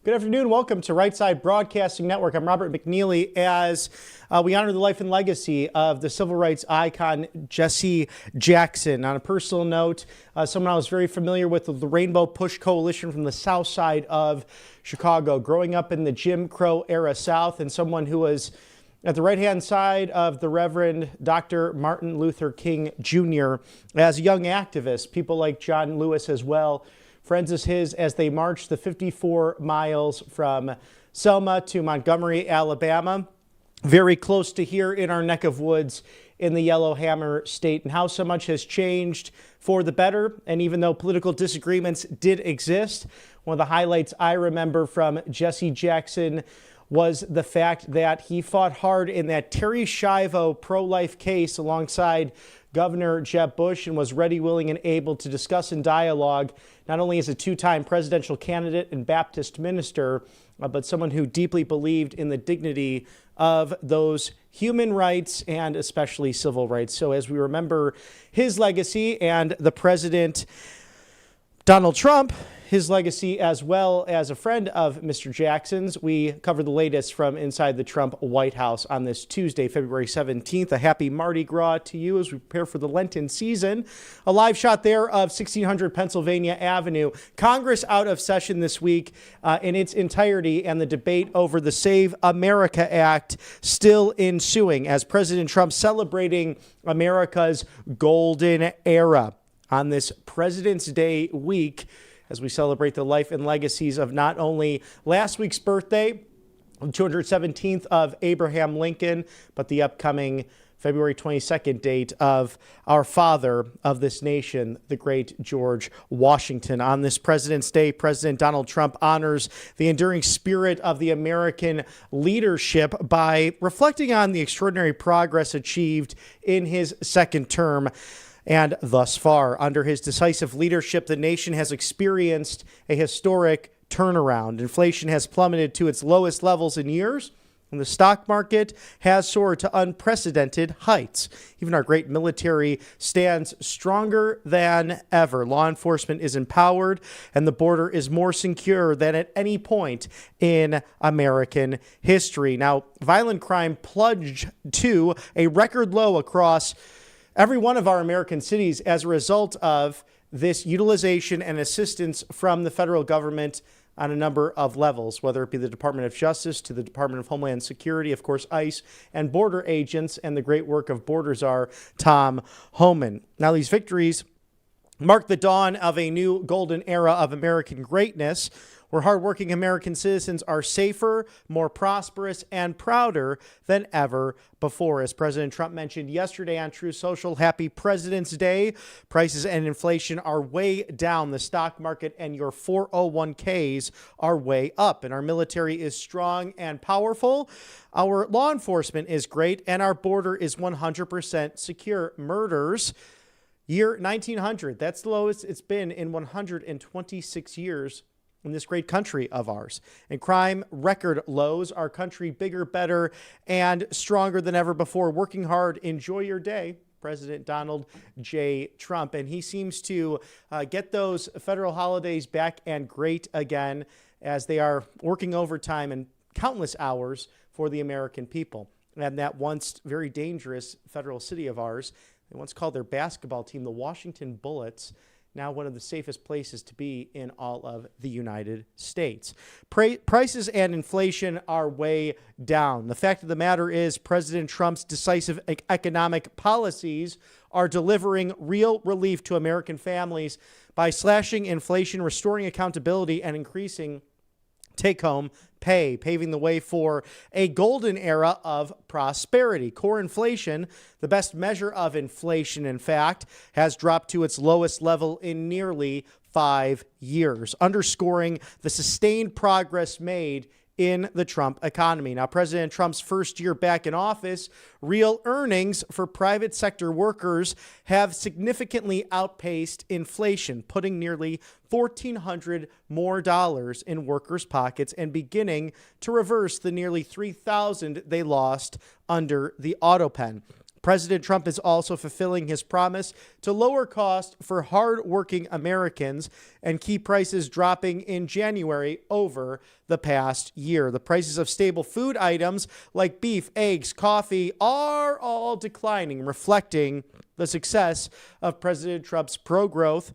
Good afternoon. Welcome to Right Side Broadcasting Network. I'm Robert McNeely as we honor the life and legacy of the civil rights icon Jesse Jackson. On a personal note, someone I was very familiar with the Rainbow Push Coalition from the south side of Chicago, growing up in the Jim Crow era South, and someone who was at the right-hand side of the Reverend Dr. Martin Luther King Jr. as a young activist, people like John Lewis as well. Friends of his as they marched the 54 miles from Selma to Montgomery, Alabama, very close to here in our neck of woods in the Yellowhammer State, and how so much has changed for the better. And even though political disagreements did exist, one of the highlights I remember from Jesse Jackson was the fact that he fought hard in that Terry Schiavo pro-life case alongside Governor Jeb Bush, and was ready, willing, and able to discuss and dialogue, not only as a two-time presidential candidate and Baptist minister, but someone who deeply believed in the dignity of those human rights and especially civil rights. So as we remember his legacy and the President Donald Trump, his legacy, as well as a friend of Mr. Jackson's, we cover the latest from inside the Trump White House on this Tuesday, February 17th. A happy Mardi Gras to you as we prepare for the Lenten season. A live shot there of 1600 Pennsylvania Avenue. Congress out of session this week in its entirety, and the debate over the Save America Act still ensuing as President Trump celebrating America's golden era on this President's Day week, as we celebrate the life and legacies of not only last week's birthday, the 217th of Abraham Lincoln, but the upcoming February 22nd date of our father of this nation, the great George Washington. On this President's Day, President Donald Trump honors the enduring spirit of the American leadership by reflecting on the extraordinary progress achieved in his second term. And thus far, under his decisive leadership, the nation has experienced a historic turnaround. Inflation has plummeted to its lowest levels in years, and the stock market has soared to unprecedented heights. Even our great military stands stronger than ever. Law enforcement is empowered, and the border is more secure than at any point in American history. Now, violent crime plunged to a record low across every one of our American cities as a result of this utilization and assistance from the federal government on a number of levels, whether it be the Department of Justice to the Department of Homeland Security, of course, ICE, and border agents, and the great work of border czar Tom Homan. Now, these victories mark the dawn of a new golden era of American greatness, where hardworking American citizens are safer, more prosperous, and prouder than ever before. As President Trump mentioned yesterday on True Social, happy President's Day. Prices and inflation are way down. The stock market and your 401ks are way up. And our military is strong and powerful. Our law enforcement is great. And our border is 100% secure. Murders, year 1900. That's the lowest it's been in 126 years. In this great country of ours. And crime record lows, our country bigger, better, and stronger than ever before. Working hard, enjoy your day, President Donald J. Trump. And he seems to get those federal holidays back and great again as they are working overtime and countless hours for the American people. And that once very dangerous federal city of ours, they once called their basketball team the Washington Bullets, now one of the safest places to be in all of the United States. Prices and inflation are way down. The fact of the matter is President Trump's decisive economic policies are delivering real relief to American families by slashing inflation, restoring accountability, and increasing take-home pay, paving the way for a golden era of prosperity. Core inflation, the best measure of inflation, in fact, has dropped to its lowest level in nearly 5 years, underscoring the sustained progress made in the Trump economy. Now, President Trump's first year back in office, real earnings for private sector workers have significantly outpaced inflation, putting nearly $1,400 more in workers' pockets and beginning to reverse the nearly $3,000 they lost under the auto pen. President Trump is also fulfilling his promise to lower costs for hardworking Americans and keep prices dropping in January over the past year. The prices of staple food items like beef, eggs, coffee are all declining, reflecting the success of President Trump's pro-growth,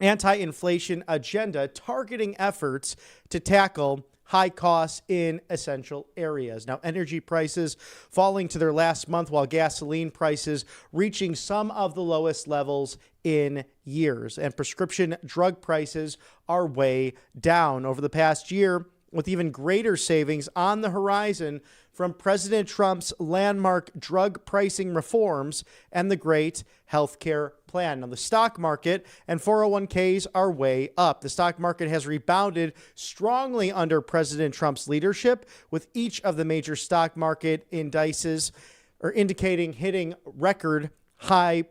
anti-inflation agenda targeting efforts to tackle high costs in essential areas. Now, energy prices falling to their last month, while gasoline prices reaching some of the lowest levels in years. And prescription drug prices are way down over the past year, with even greater savings on the horizon from President Trump's landmark drug pricing reforms and the great healthcare plan. Now, the stock market and 401ks are way up. The stock market has rebounded strongly under President Trump's leadership, with each of the major stock market indices indicating hitting record high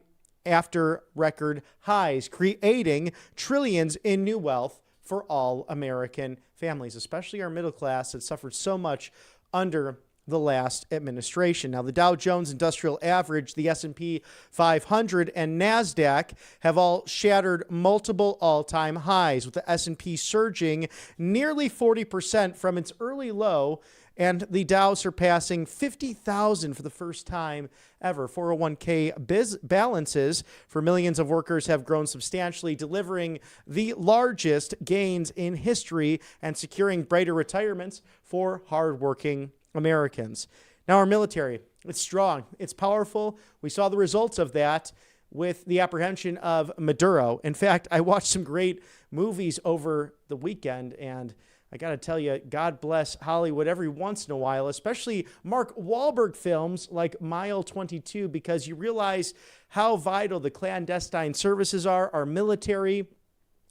after record highs, creating trillions in new wealth for all American families, especially our middle class that suffered so much under the last administration. Now, the Dow Jones Industrial Average, the S&P 500, and NASDAQ have all shattered multiple all-time highs, with the S&P surging nearly 40% from its early low, and the Dow surpassing 50,000 for the first time ever. 401k balances for millions of workers have grown substantially, delivering the largest gains in history and securing brighter retirements for hardworking Americans. Now, our military, it's strong, it's powerful. We saw the results of that with the apprehension of Maduro. In fact, I watched some great movies over the weekend, and I got to tell you, God bless Hollywood every once in a while, especially Mark Wahlberg films like Mile 22, because you realize how vital the clandestine services are, our military,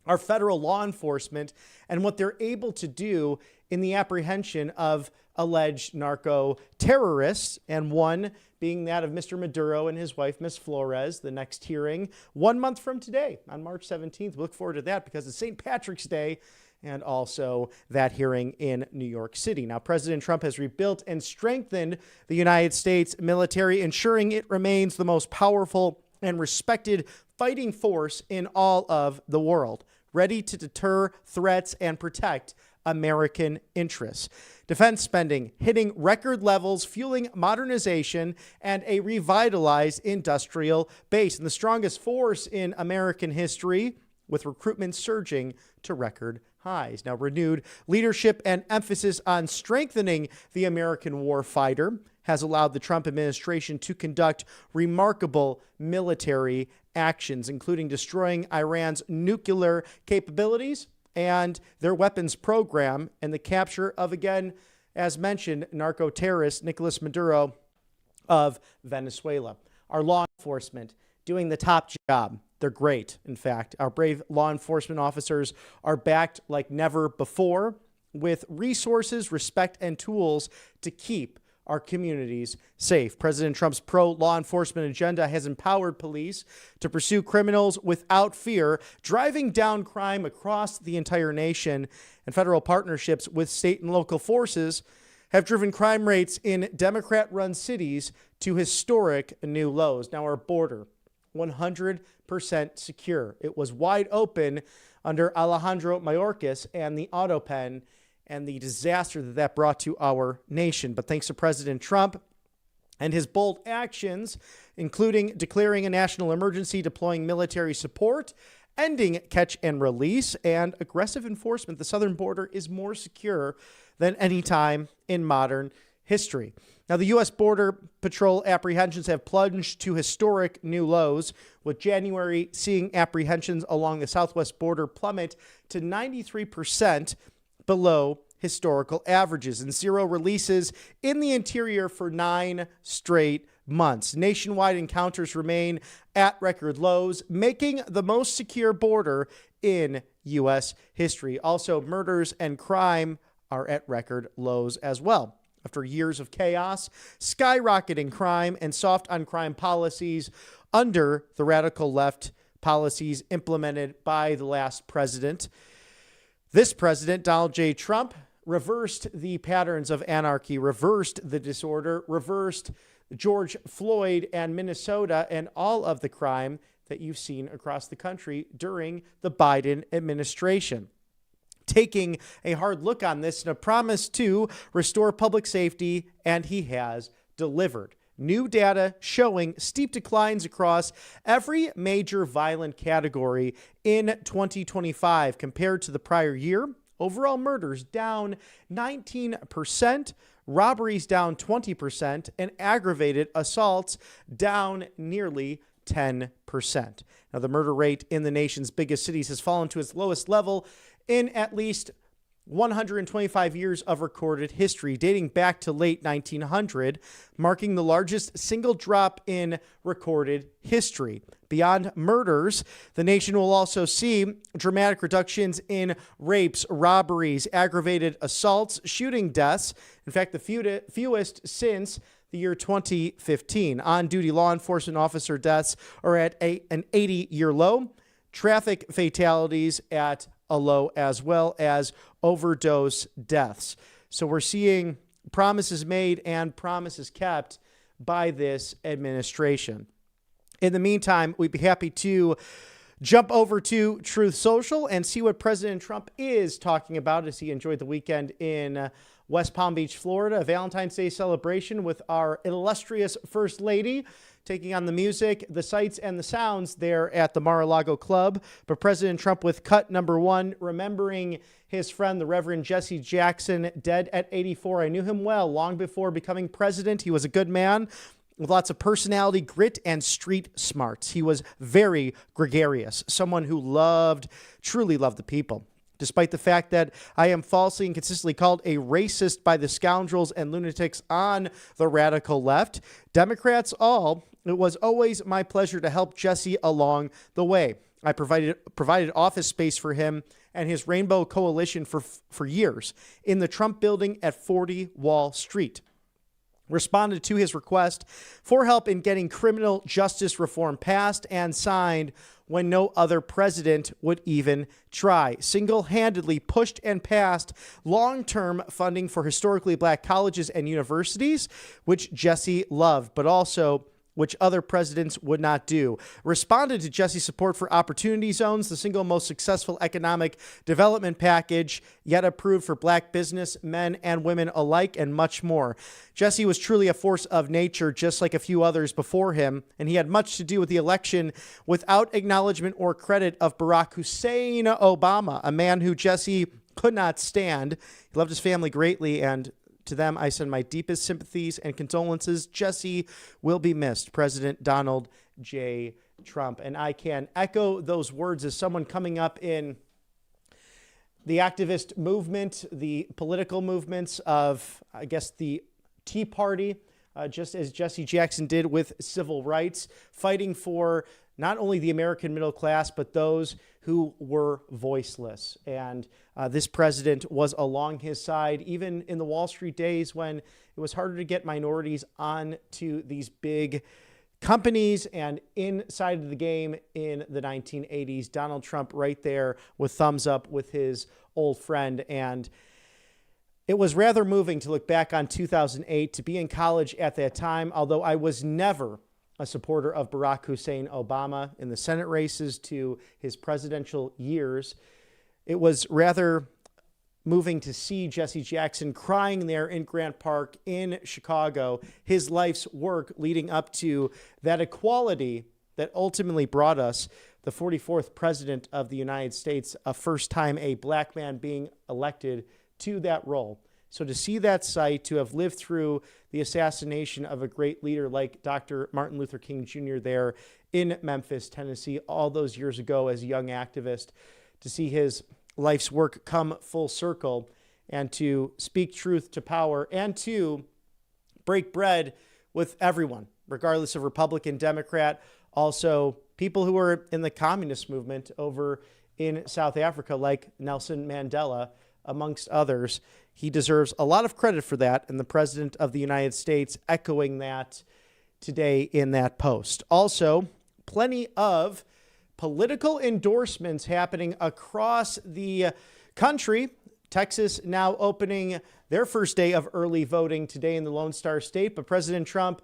our federal law enforcement, and what they're able to do in the apprehension of alleged narco terrorists, and one being that of Mr. Maduro and his wife, Ms. Flores. The next hearing 1 month from today on March 17th. We look forward to that because it's St. Patrick's Day, and also that hearing in New York City. Now, President Trump has rebuilt and strengthened the United States military, ensuring it remains the most powerful and respected fighting force in all of the world, ready to deter threats and protect American interests. Defense spending hitting record levels, fueling modernization and a revitalized industrial base, and the strongest force in American history, with recruitment surging to record highs. Now, renewed leadership and emphasis on strengthening the American war fighter has allowed the Trump administration to conduct remarkable military actions, including destroying Iran's nuclear capabilities and their weapons program, and the capture of, again, as mentioned, narco-terrorist Nicolas Maduro of Venezuela. Our law enforcement doing the top job. They're great, in fact. Our brave law enforcement officers are backed like never before with resources, respect, and tools to keep our communities safe. President Trump's pro-law enforcement agenda has empowered police to pursue criminals without fear, driving down crime across the entire nation. And federal partnerships with state and local forces have driven crime rates in Democrat-run cities to historic new lows. Now, our border, 100% secure. It was wide open under Alejandro Mayorkas and the auto pen, and the disaster that brought to our nation. But thanks to President Trump and his bold actions, including declaring a national emergency, deploying military support, ending catch and release, and aggressive enforcement, the southern border is more secure than any time in modern history. Now, the U.S. Border Patrol apprehensions have plunged to historic new lows, with January seeing apprehensions along the southwest border plummet to 93% below historical averages, and zero releases in the interior for 9 straight months. Nationwide encounters remain at record lows, making the most secure border in U.S. history. Also, murders and crime are at record lows as well. After years of chaos, skyrocketing crime, and soft on crime policies under the radical left policies implemented by the last president, this president, Donald J. Trump, reversed the patterns of anarchy, reversed the disorder, reversed George Floyd and Minnesota and all of the crime that you've seen across the country during the Biden administration. Taking a hard look on this and a promise to restore public safety, and he has delivered. New data showing steep declines across every major violent category in 2025 compared to the prior year. Overall murders down 19%, robberies down 20%, and aggravated assaults down nearly 10%. Now, the murder rate in the nation's biggest cities has fallen to its lowest level in at least 125 years of recorded history, dating back to late 1900, marking the largest single drop in recorded history. Beyond murders, the nation will also see dramatic reductions in rapes, robberies, aggravated assaults, shooting deaths. In fact, the fewest since the year 2015. On-duty law enforcement officer deaths are at an 80-year low. Traffic fatalities at a low, as well as overdose deaths. So we're seeing promises made and promises kept by this administration. In the meantime, we'd be happy to jump over to Truth Social and see what President Trump is talking about as he enjoyed the weekend in West Palm Beach, Florida, a Valentine's Day celebration with our illustrious First Lady, taking on the music, the sights, and the sounds there at the Mar-a-Lago Club. But President Trump with cut number one, remembering his friend, the Reverend Jesse Jackson, dead at 84. I knew him well long before becoming president. He was a good man with lots of personality, grit, and street smarts. He was very gregarious, someone who truly loved the people. Despite the fact that I am falsely and consistently called a racist by the scoundrels and lunatics on the radical left, Democrats all, it was always my pleasure to help Jesse along the way. I provided office space for him and his Rainbow Coalition for years in the Trump building at 40 Wall Street. Responded to his request for help in getting criminal justice reform passed and signed when no other president would even try. Single-handedly pushed and passed long-term funding for historically black colleges and universities, which Jesse loved, but also which other presidents would not do. Responded to Jesse's support for opportunity zones, the single most successful economic development package yet approved for black business men and women alike, and much more. Jesse was truly a force of nature, just like a few others before him, and he had much to do with the election without acknowledgement or credit of Barack Hussein Obama, a man who Jesse could not stand. He loved his family greatly, and to them, I send my deepest sympathies and condolences. Jesse will be missed. President Donald J. Trump. And I can echo those words as someone coming up in the activist movement, the political movements of, I guess, the Tea Party, just as Jesse Jackson did with civil rights, fighting for not only the American middle class, but those who were voiceless. And this president was along his side, even in the Wall Street days when it was harder to get minorities onto these big companies and inside of the game in the 1980s. Donald Trump right there with thumbs up with his old friend. And it was rather moving to look back on 2008, to be in college at that time, although I was never a supporter of Barack Hussein Obama in the Senate races to his presidential years. It was rather moving to see Jesse Jackson crying there in Grant Park in Chicago, his life's work leading up to that equality that ultimately brought us the 44th president of the United States, a first time a black man being elected to that role. So to see that sight, to have lived through the assassination of a great leader like Dr. Martin Luther King Jr. there in Memphis, Tennessee, all those years ago as a young activist, to see his life's work come full circle and to speak truth to power and to break bread with everyone, regardless of Republican, Democrat, also people who were in the communist movement over in South Africa, like Nelson Mandela, amongst others. He deserves a lot of credit for that, and the President of the United States echoing that today in that post. Also, plenty of political endorsements happening across the country. Texas now opening their first day of early voting today in the Lone Star State, but President Trump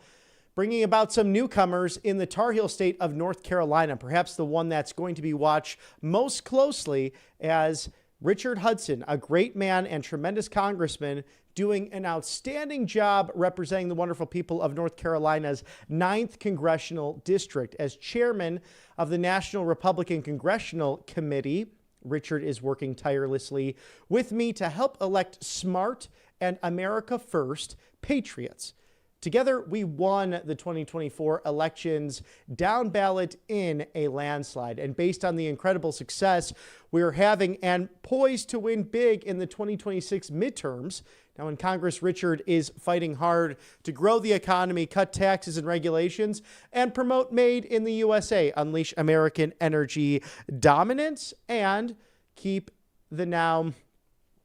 bringing about some newcomers in the Tar Heel state of North Carolina, perhaps the one that's going to be watched most closely as Richard Hudson, a great man and tremendous congressman, doing an outstanding job representing the wonderful people of North Carolina's 9th Congressional District. As chairman of the National Republican Congressional Committee, Richard is working tirelessly with me to help elect smart and America First patriots. Together, we won the 2024 elections down ballot in a landslide. And based on the incredible success we are having and poised to win big in the 2026 midterms, now in Congress, Richard is fighting hard to grow the economy, cut taxes and regulations, and promote Made in the USA, unleash American energy dominance, and keep the now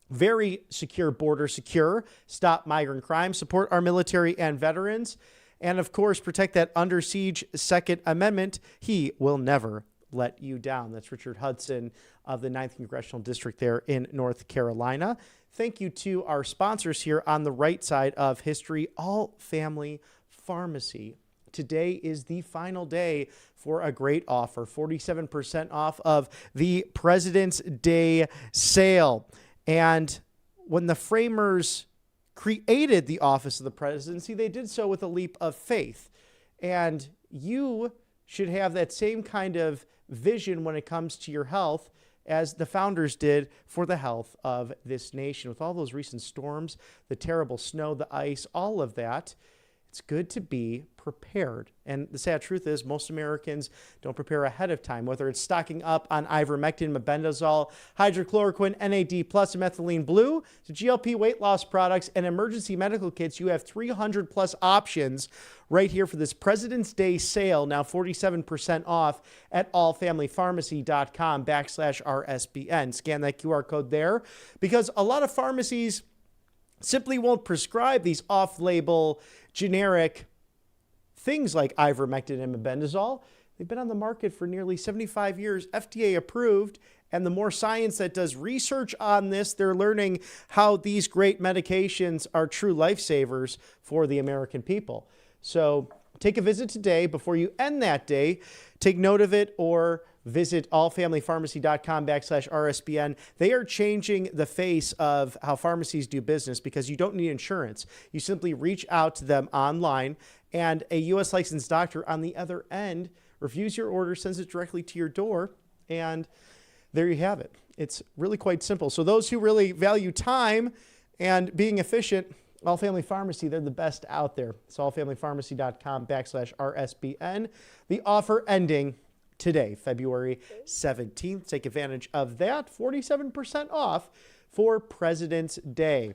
very secure border secure, stop migrant crime, support our military and veterans, and of course, protect that under siege Second Amendment. He will never let you down. That's Richard Hudson of the 9th Congressional District there in North Carolina. Thank you to our sponsors here on the right side of history, All Family Pharmacy. Today is the final day for a great offer, 47% off of the President's Day sale. And when the framers created the office of the presidency, they did so with a leap of faith. And you should have that same kind of vision when it comes to your health as the founders did for the health of this nation. With all those recent storms, the terrible snow, the ice, all of that, it's good to be prepared. And the sad truth is most Americans don't prepare ahead of time, whether it's stocking up on ivermectin, mebendazole, hydrochloroquine, NAD+, and methylene blue, to GLP weight loss products and emergency medical kits. You have 300 plus options right here for this President's Day sale, now 47% off at allfamilypharmacy.com/RSBN. Scan that QR code there, because a lot of pharmacies simply won't prescribe these off-label generic things like ivermectin and mebendazole. They've been on the market for nearly 75 years, FDA approved, and the more science that does research on this, they're learning how these great medications are true lifesavers for the American people. So take a visit today before you end that day. Take note of it or visit allfamilypharmacy.com/RSBN. They are changing the face of how pharmacies do business because you don't need insurance. You simply reach out to them online, and a U.S. licensed doctor on the other end reviews your order, sends it directly to your door, and there you have it. It's really quite simple. So those who really value time and being efficient, All Family Pharmacy, they're the best out there. It's allfamilypharmacy.com/RSBN. The offer ending today, February 17th. Take advantage of that. 47% off for President's Day.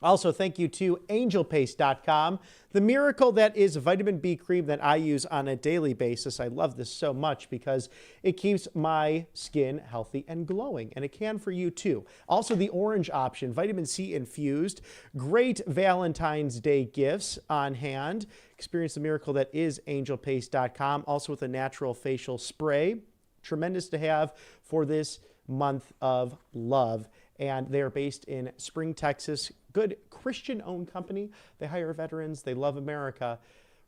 Also, thank you to angelpaste.com, the miracle that is vitamin B cream that I use on a daily basis. I love this so much because it keeps my skin healthy and glowing, and it can for you too. Also, the orange option, vitamin C infused, great Valentine's Day gifts on hand. Experience the miracle that is angelpaste.com, also with a natural facial spray. Tremendous to have for this month of love. And they are based in Spring, Texas. Good Christian-owned company. They hire veterans. They love America.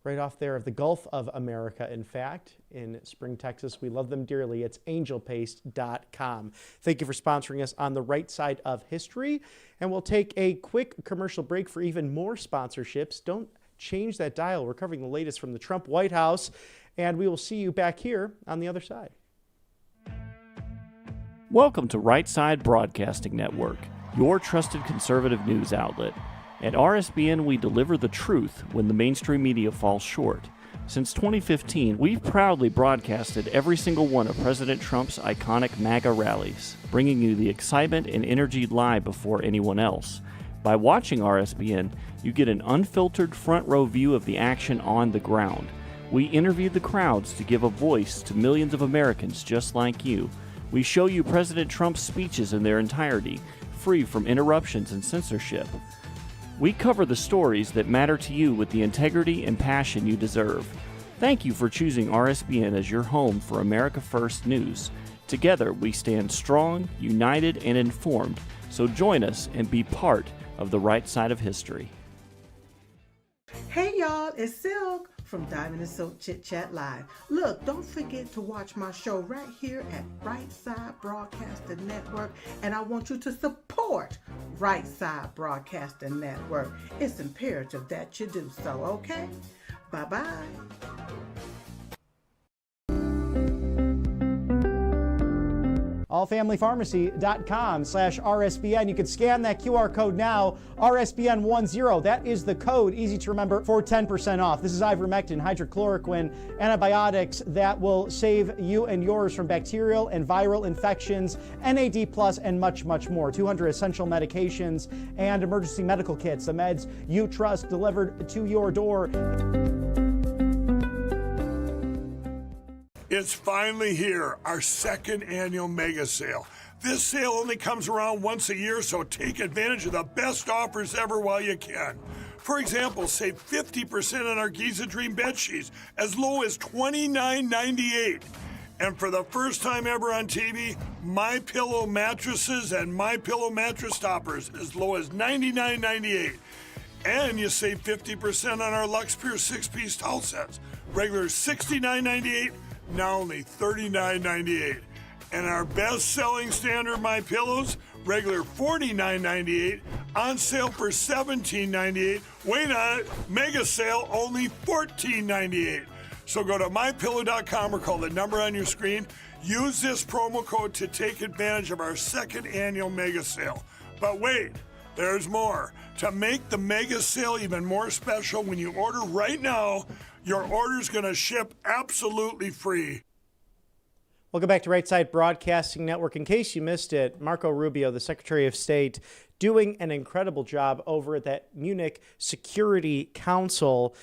Right off there of the Gulf of America, in fact, in Spring, Texas. We love them dearly. It's angelpaste.com. Thank you for sponsoring us on the right side of history. And we'll take a quick commercial break for even more sponsorships. Don't change that dial. We're covering the latest from the Trump White House. And we will see you back here on the other side. Welcome to Right Side Broadcasting Network, your trusted conservative news outlet. At RSBN, we deliver the truth when the mainstream media falls short. Since 2015, we've proudly broadcasted every single one of President Trump's iconic MAGA rallies, bringing you the excitement and energy live before anyone else. By watching RSBN, you get an unfiltered front row view of the action on the ground. We interview the crowds to give a voice to millions of Americans just like you. We show you President Trump's speeches in their entirety, free from interruptions and censorship. We cover the stories that matter to you with the integrity and passion you deserve. Thank you for choosing RSBN as your home for America First News. Together, we stand strong, united, and informed. So join us and be part of the right side of history. Hey y'all, it's Silk from Diamond and Silk Chit Chat Live. Look, don't forget to watch my show right here at Right Side Broadcasting Network, and I want you to support Right Side Broadcasting Network. It's imperative that you do so, okay? Bye-bye. allfamilypharmacy.com/RSBN. You can scan that QR code now, RSBN10. That is the code, easy to remember, for 10% off. This is ivermectin, hydrochloroquine, antibiotics that will save you and yours from bacterial and viral infections, NAD+, and much, much more. 200 essential medications and emergency medical kits, the meds you trust delivered to your door. It's finally here, our second annual mega sale. This sale only comes around once a year, so take advantage of the best offers ever while you can. For example, save 50% on our Giza Dream bed sheets as low as $29.98. And for the first time ever on TV, My Pillow mattresses and My Pillow mattress toppers as low as $99.98. And you save 50% on our Lux Pure 6-piece towel sets. Regular $69.98. Now only $39.98. And our best-selling standard My Pillows, regular $49.98, on sale for $17.98. Wait on it, mega sale, only $14.98. So go to mypillow.com or call the number on your screen. Use this promo code to take advantage of our second annual mega sale. But wait, there's more. To make the mega sale even more special, when you order right now, your order's going to ship absolutely free. Welcome back to Right Side Broadcasting Network. In case you missed it, Marco Rubio, the Secretary of State, doing an incredible job over at that Munich Security Council,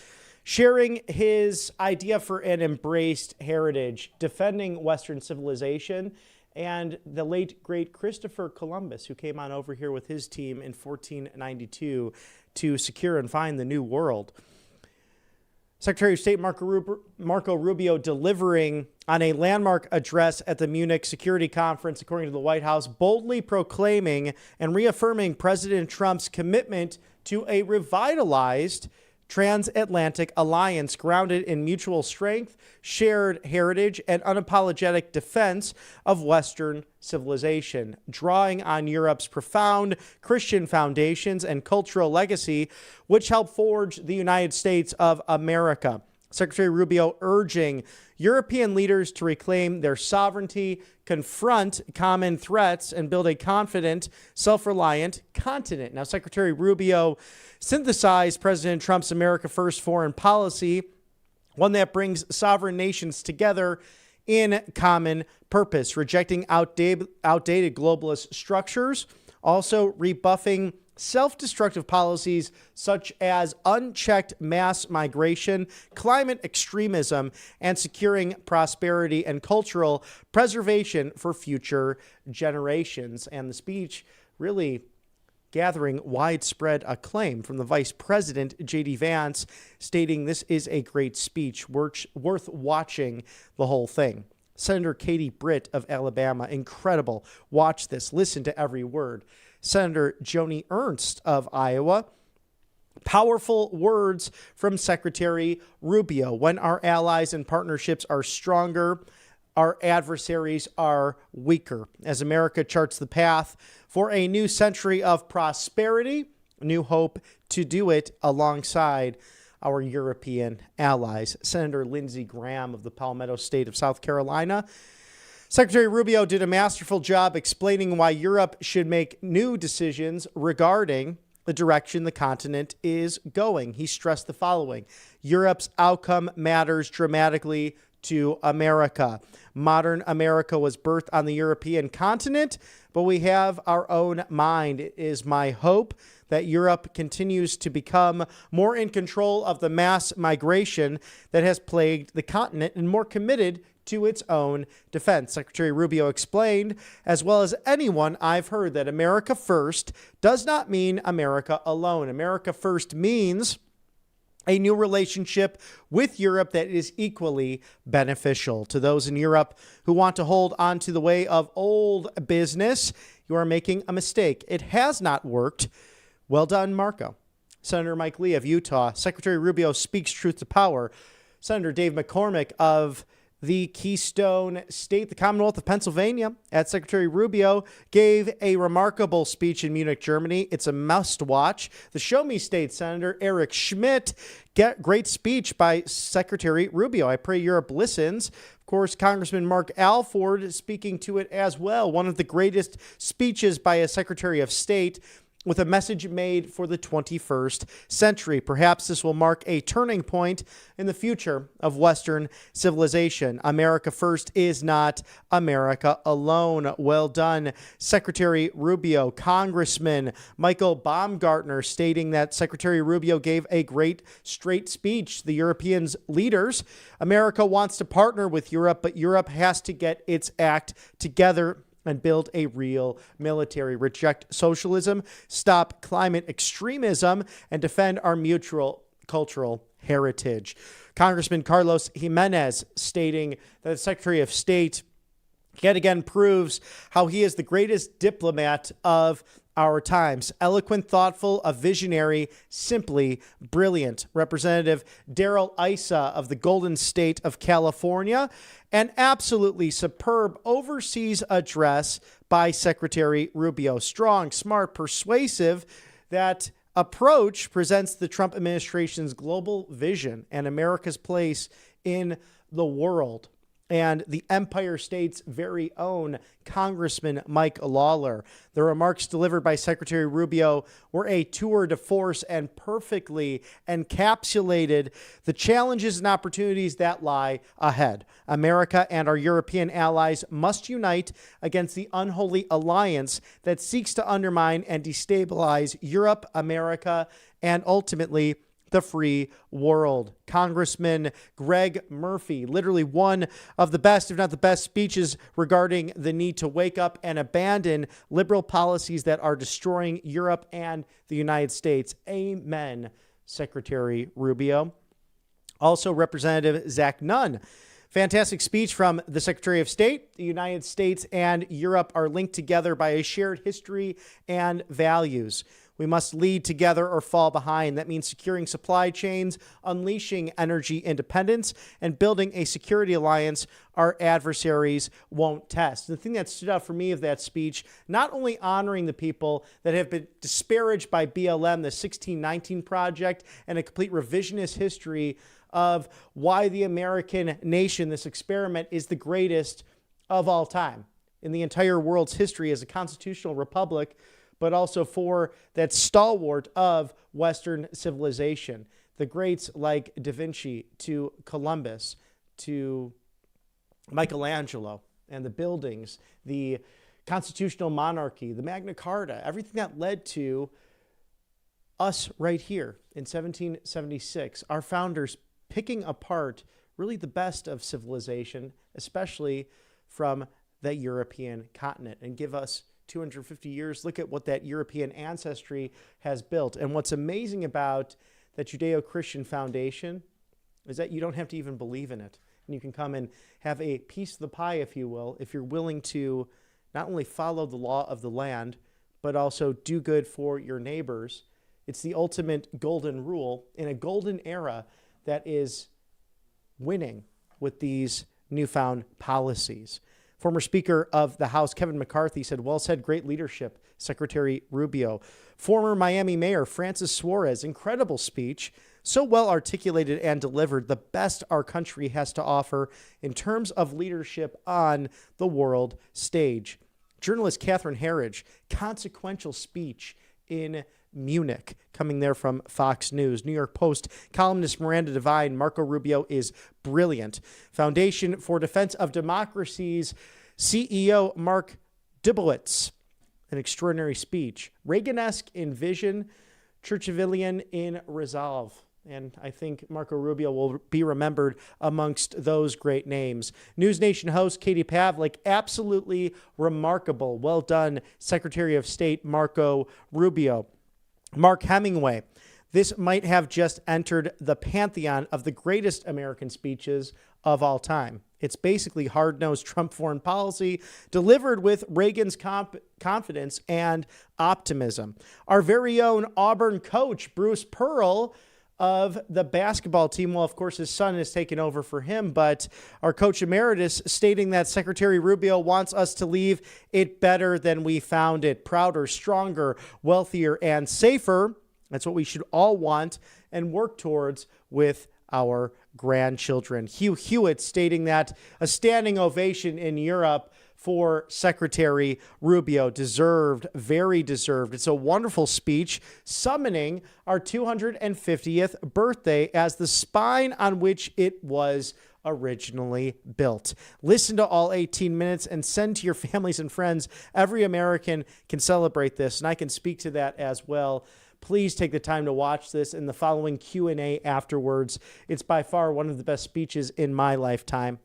sharing his idea for an embraced heritage, defending Western civilization, and the late, great Christopher Columbus, who came on over here with his team in 1492 to secure and find the New World. Secretary of State Marco Rubio delivering on a landmark address at the Munich Security Conference, according to the White House, boldly proclaiming and reaffirming President Trump's commitment to a revitalized transatlantic alliance grounded in mutual strength, shared heritage, and unapologetic defense of Western civilization, drawing on Europe's profound Christian foundations and cultural legacy, which helped forge the United States of America. Secretary Rubio urging European leaders to reclaim their sovereignty, confront common threats, and build a confident, self-reliant continent. Now, Secretary Rubio synthesized President Trump's America First foreign policy, one that brings sovereign nations together in common purpose, rejecting outdated globalist structures, also rebuffing self-destructive policies such as unchecked mass migration, climate extremism, and securing prosperity and cultural preservation for future generations. And the speech really gathering widespread acclaim from the Vice President, J.D. Vance, stating this is a great speech, worth watching the whole thing. Senator Katie Britt of Alabama, incredible. Watch this. Listen to every word. Senator Joni Ernst of Iowa. Powerful words from Secretary Rubio. When our allies and partnerships are stronger, our adversaries are weaker. As America charts the path for a new century of prosperity, new hope to do it alongside our European allies. Senator Lindsey Graham of the Palmetto State of South Carolina. Secretary Rubio did a masterful job explaining why Europe should make new decisions regarding the direction the continent is going. He stressed the following: Europe's outcome matters dramatically to America. Modern America was birthed on the European continent, but we have our own mind. It is my hope that Europe continues to become more in control of the mass migration that has plagued the continent and more committed to its own defense. Secretary Rubio explained, as well as anyone I've heard, that America first does not mean America alone. America first means a new relationship with Europe that is equally beneficial. To those in Europe who want to hold on to the way of old business, you are making a mistake. It has not worked. Well done, Marco. Senator Mike Lee of Utah. Secretary Rubio speaks truth to power. Senator Dave McCormick of the Keystone State, the Commonwealth of Pennsylvania, at Secretary Rubio, gave a remarkable speech in Munich, Germany. It's a must-watch. The Show Me State Senator Eric Schmidt, great speech by Secretary Rubio. I pray Europe listens. Of course, Congressman Mark Alford is speaking to it as well. One of the greatest speeches by a Secretary of State, with a message made for the 21st century. Perhaps this will mark a turning point in the future of Western civilization. America first is not America alone. Well done, Secretary Rubio. Congressman Michael Baumgartner stating that Secretary Rubio gave a great straight speech. The Europeans leaders, America wants to partner with Europe, but Europe has to get its act together and build a real military, reject socialism, stop climate extremism, and defend our mutual cultural heritage. Congressman Carlos Jimenez stating that the Secretary of State yet again proves how he is the greatest diplomat of our times. Eloquent, thoughtful, a visionary, simply brilliant. Representative Darrell Issa of the Golden State of California, an absolutely superb overseas address by Secretary Rubio. Strong, smart, persuasive. That approach presents the Trump administration's global vision and America's place in the world. And the Empire State's very own Congressman Mike Lawler. The remarks delivered by Secretary Rubio were a tour de force and perfectly encapsulated the challenges and opportunities that lie ahead. America and our European allies must unite against the unholy alliance that seeks to undermine and destabilize Europe, America, and ultimately the free world. Congressman Greg Murphy, literally one of the best, if not the best, speeches regarding the need to wake up and abandon liberal policies that are destroying Europe and the United States. Amen, Secretary Rubio. Also, Representative Zach Nunn. Fantastic speech from the Secretary of State. The United States and Europe are linked together by a shared history and values. We must lead together or fall behind. That means securing supply chains, unleashing energy independence, and building a security alliance our adversaries won't test. The thing that stood out for me of that speech, not only honoring the people that have been disparaged by BLM, the 1619 Project, and a complete revisionist history of why the American nation, this experiment, is the greatest of all time in the entire world's history as a constitutional republic, but also for that stalwart of Western civilization. The greats like Da Vinci to Columbus to Michelangelo and the buildings, the constitutional monarchy, the Magna Carta, everything that led to us right here in 1776, our founders picking apart really the best of civilization, especially from the European continent, and give us 250 years. Look at what that European ancestry has built. And what's amazing about that Judeo-Christian foundation is that you don't have to even believe in it. And you can come and have a piece of the pie, if you will, if you're willing to not only follow the law of the land, but also do good for your neighbors. It's the ultimate golden rule in a golden era that is winning with these newfound policies. Former Speaker of the House, Kevin McCarthy, said, well said, great leadership, Secretary Rubio. Former Miami Mayor Francis Suarez, incredible speech, so well articulated and delivered, the best our country has to offer in terms of leadership on the world stage. Journalist Catherine Herridge, consequential speech in Munich, coming there from Fox News. New York Post columnist Miranda Devine, Marco Rubio is brilliant. Foundation for Defense of Democracy's CEO Mark Dubowitz, an extraordinary speech. Reagan-esque in vision, Churchillian in resolve. And I think Marco Rubio will be remembered amongst those great names. News Nation host Katie Pavlik, absolutely remarkable. Well done, Secretary of State Marco Rubio. Mark Hemingway, this might have just entered the pantheon of the greatest American speeches of all time. It's basically hard-nosed Trump foreign policy delivered with Reagan's confidence and optimism. Our very own Auburn coach, Bruce Pearl, of the basketball team. Well, of course, his son has taken over for him, but our coach emeritus stating that Secretary Rubio wants us to leave it better than we found it, prouder, stronger, wealthier, and safer. That's what we should all want and work towards with our grandchildren. Hugh Hewitt stating that a standing ovation in Europe for Secretary Rubio. Deserved, very deserved. It's a wonderful speech summoning our 250th birthday as the spine on which it was originally built. Listen to all 18 minutes and send to your families and friends. Every American can celebrate this, and I can speak to that as well. Please take the time to watch this in the following Q&A afterwards. It's by far one of the best speeches in my lifetime.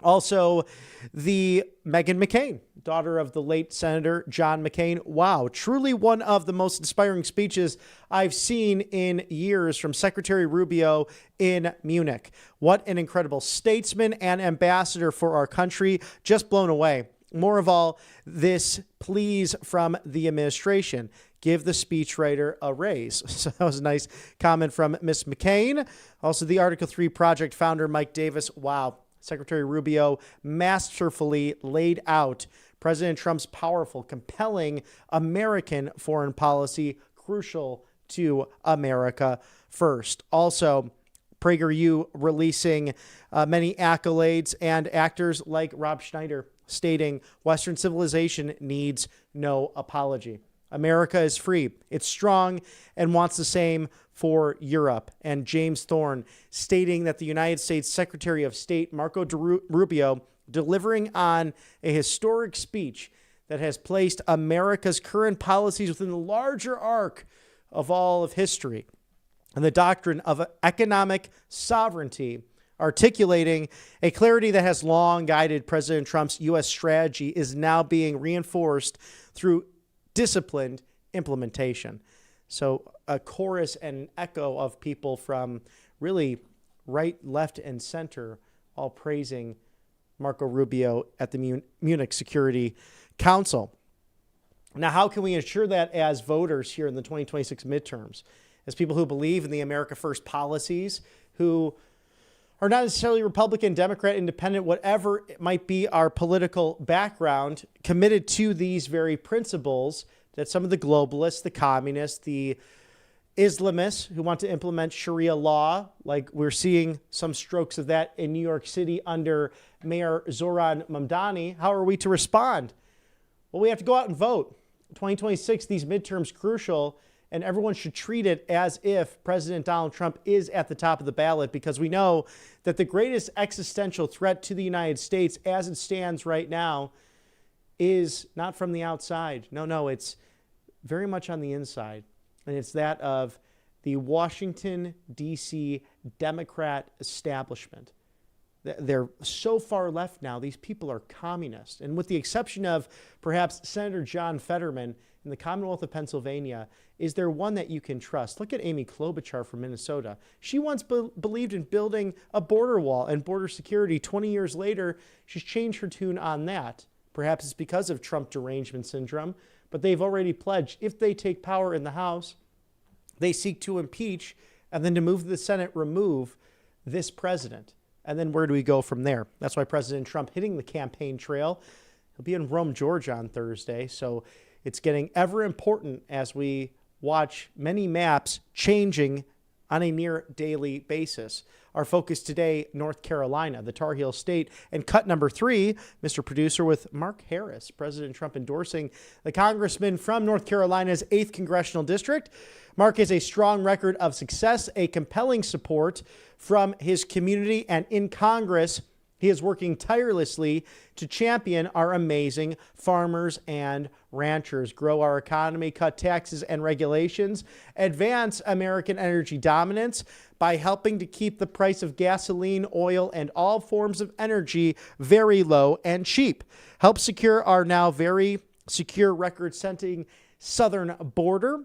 Also, the Meghan McCain, daughter of the late Senator John McCain. Wow, truly one of the most inspiring speeches I've seen in years from Secretary Rubio in Munich. What an incredible statesman and ambassador for our country. Just blown away. More of all, this please from the administration. Give the speechwriter a raise. So that was a nice comment from Miss McCain. Also, the Article 3 Project founder, Mike Davis. Wow. Secretary Rubio masterfully laid out President Trump's powerful, compelling American foreign policy, crucial to America first. Also, PragerU releasing many accolades and actors like Rob Schneider stating Western civilization needs no apology. America is free, it's strong, and wants the same for Europe. And James Thorne stating that the United States Secretary of State, Marco Rubio, delivering on a historic speech that has placed America's current policies within the larger arc of all of history and the doctrine of economic sovereignty, articulating a clarity that has long guided President Trump's U.S. strategy, is now being reinforced through disciplined implementation. So a chorus and an echo of people from really right, left, and center all praising Marco Rubio at the Munich Security Council. Now, how can we ensure that as voters here in the 2026 midterms, as people who believe in the America First policies, who are not necessarily Republican, Democrat, Independent, whatever it might be our political background, committed to these very principles that some of the globalists, the communists, the Islamists who want to implement Sharia law, like we're seeing some strokes of that in New York City under Mayor Zoran Mamdani, how are we to respond? Well, we have to go out and vote. 2026, these midterms crucial, and everyone should treat it as if President Donald Trump is at the top of the ballot, because we know that the greatest existential threat to the United States as it stands right now is not from the outside. No, it's very much on the inside. And it's that of the Washington, D.C. Democrat establishment. They're so far left now. These people are communists. And with the exception of perhaps Senator John Fetterman in the Commonwealth of Pennsylvania, is there one that you can trust? Look at Amy Klobuchar from Minnesota. She once believed in building a border wall and border security. 20 years later, she's changed her tune on that. Perhaps it's because of Trump derangement syndrome, but they've already pledged if they take power in the House, they seek to impeach and then to move to the Senate, remove this president. And then where do we go from there? That's why President Trump hitting the campaign trail. He'll be in Rome, Georgia on Thursday. So it's getting ever important as we watch many maps changing on a near daily basis. Our focus today, North Carolina, the Tar Heel State. And cut number 3, Mr. Producer, with Mark Harris, President Trump endorsing the congressman from North Carolina's 8th Congressional District. Mark has a strong record of success, a compelling support from his community, and in Congress, he is working tirelessly to champion our amazing farmers and ranchers, grow our economy, cut taxes and regulations, advance American energy dominance by helping to keep the price of gasoline, oil, and all forms of energy very low and cheap, help secure our now very secure record-setting southern border,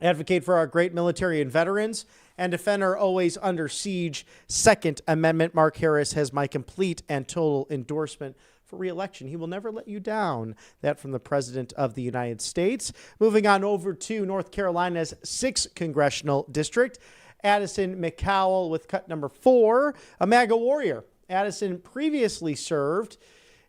advocate for our great military and veterans, and defend our always under siege Second Amendment. Mark Harris has my complete and total endorsement for re-election. He will never let you down. That from the President of the United States. Moving on over to North Carolina's 6th Congressional District. Addison McCowell with cut number 4, a MAGA warrior. Addison previously served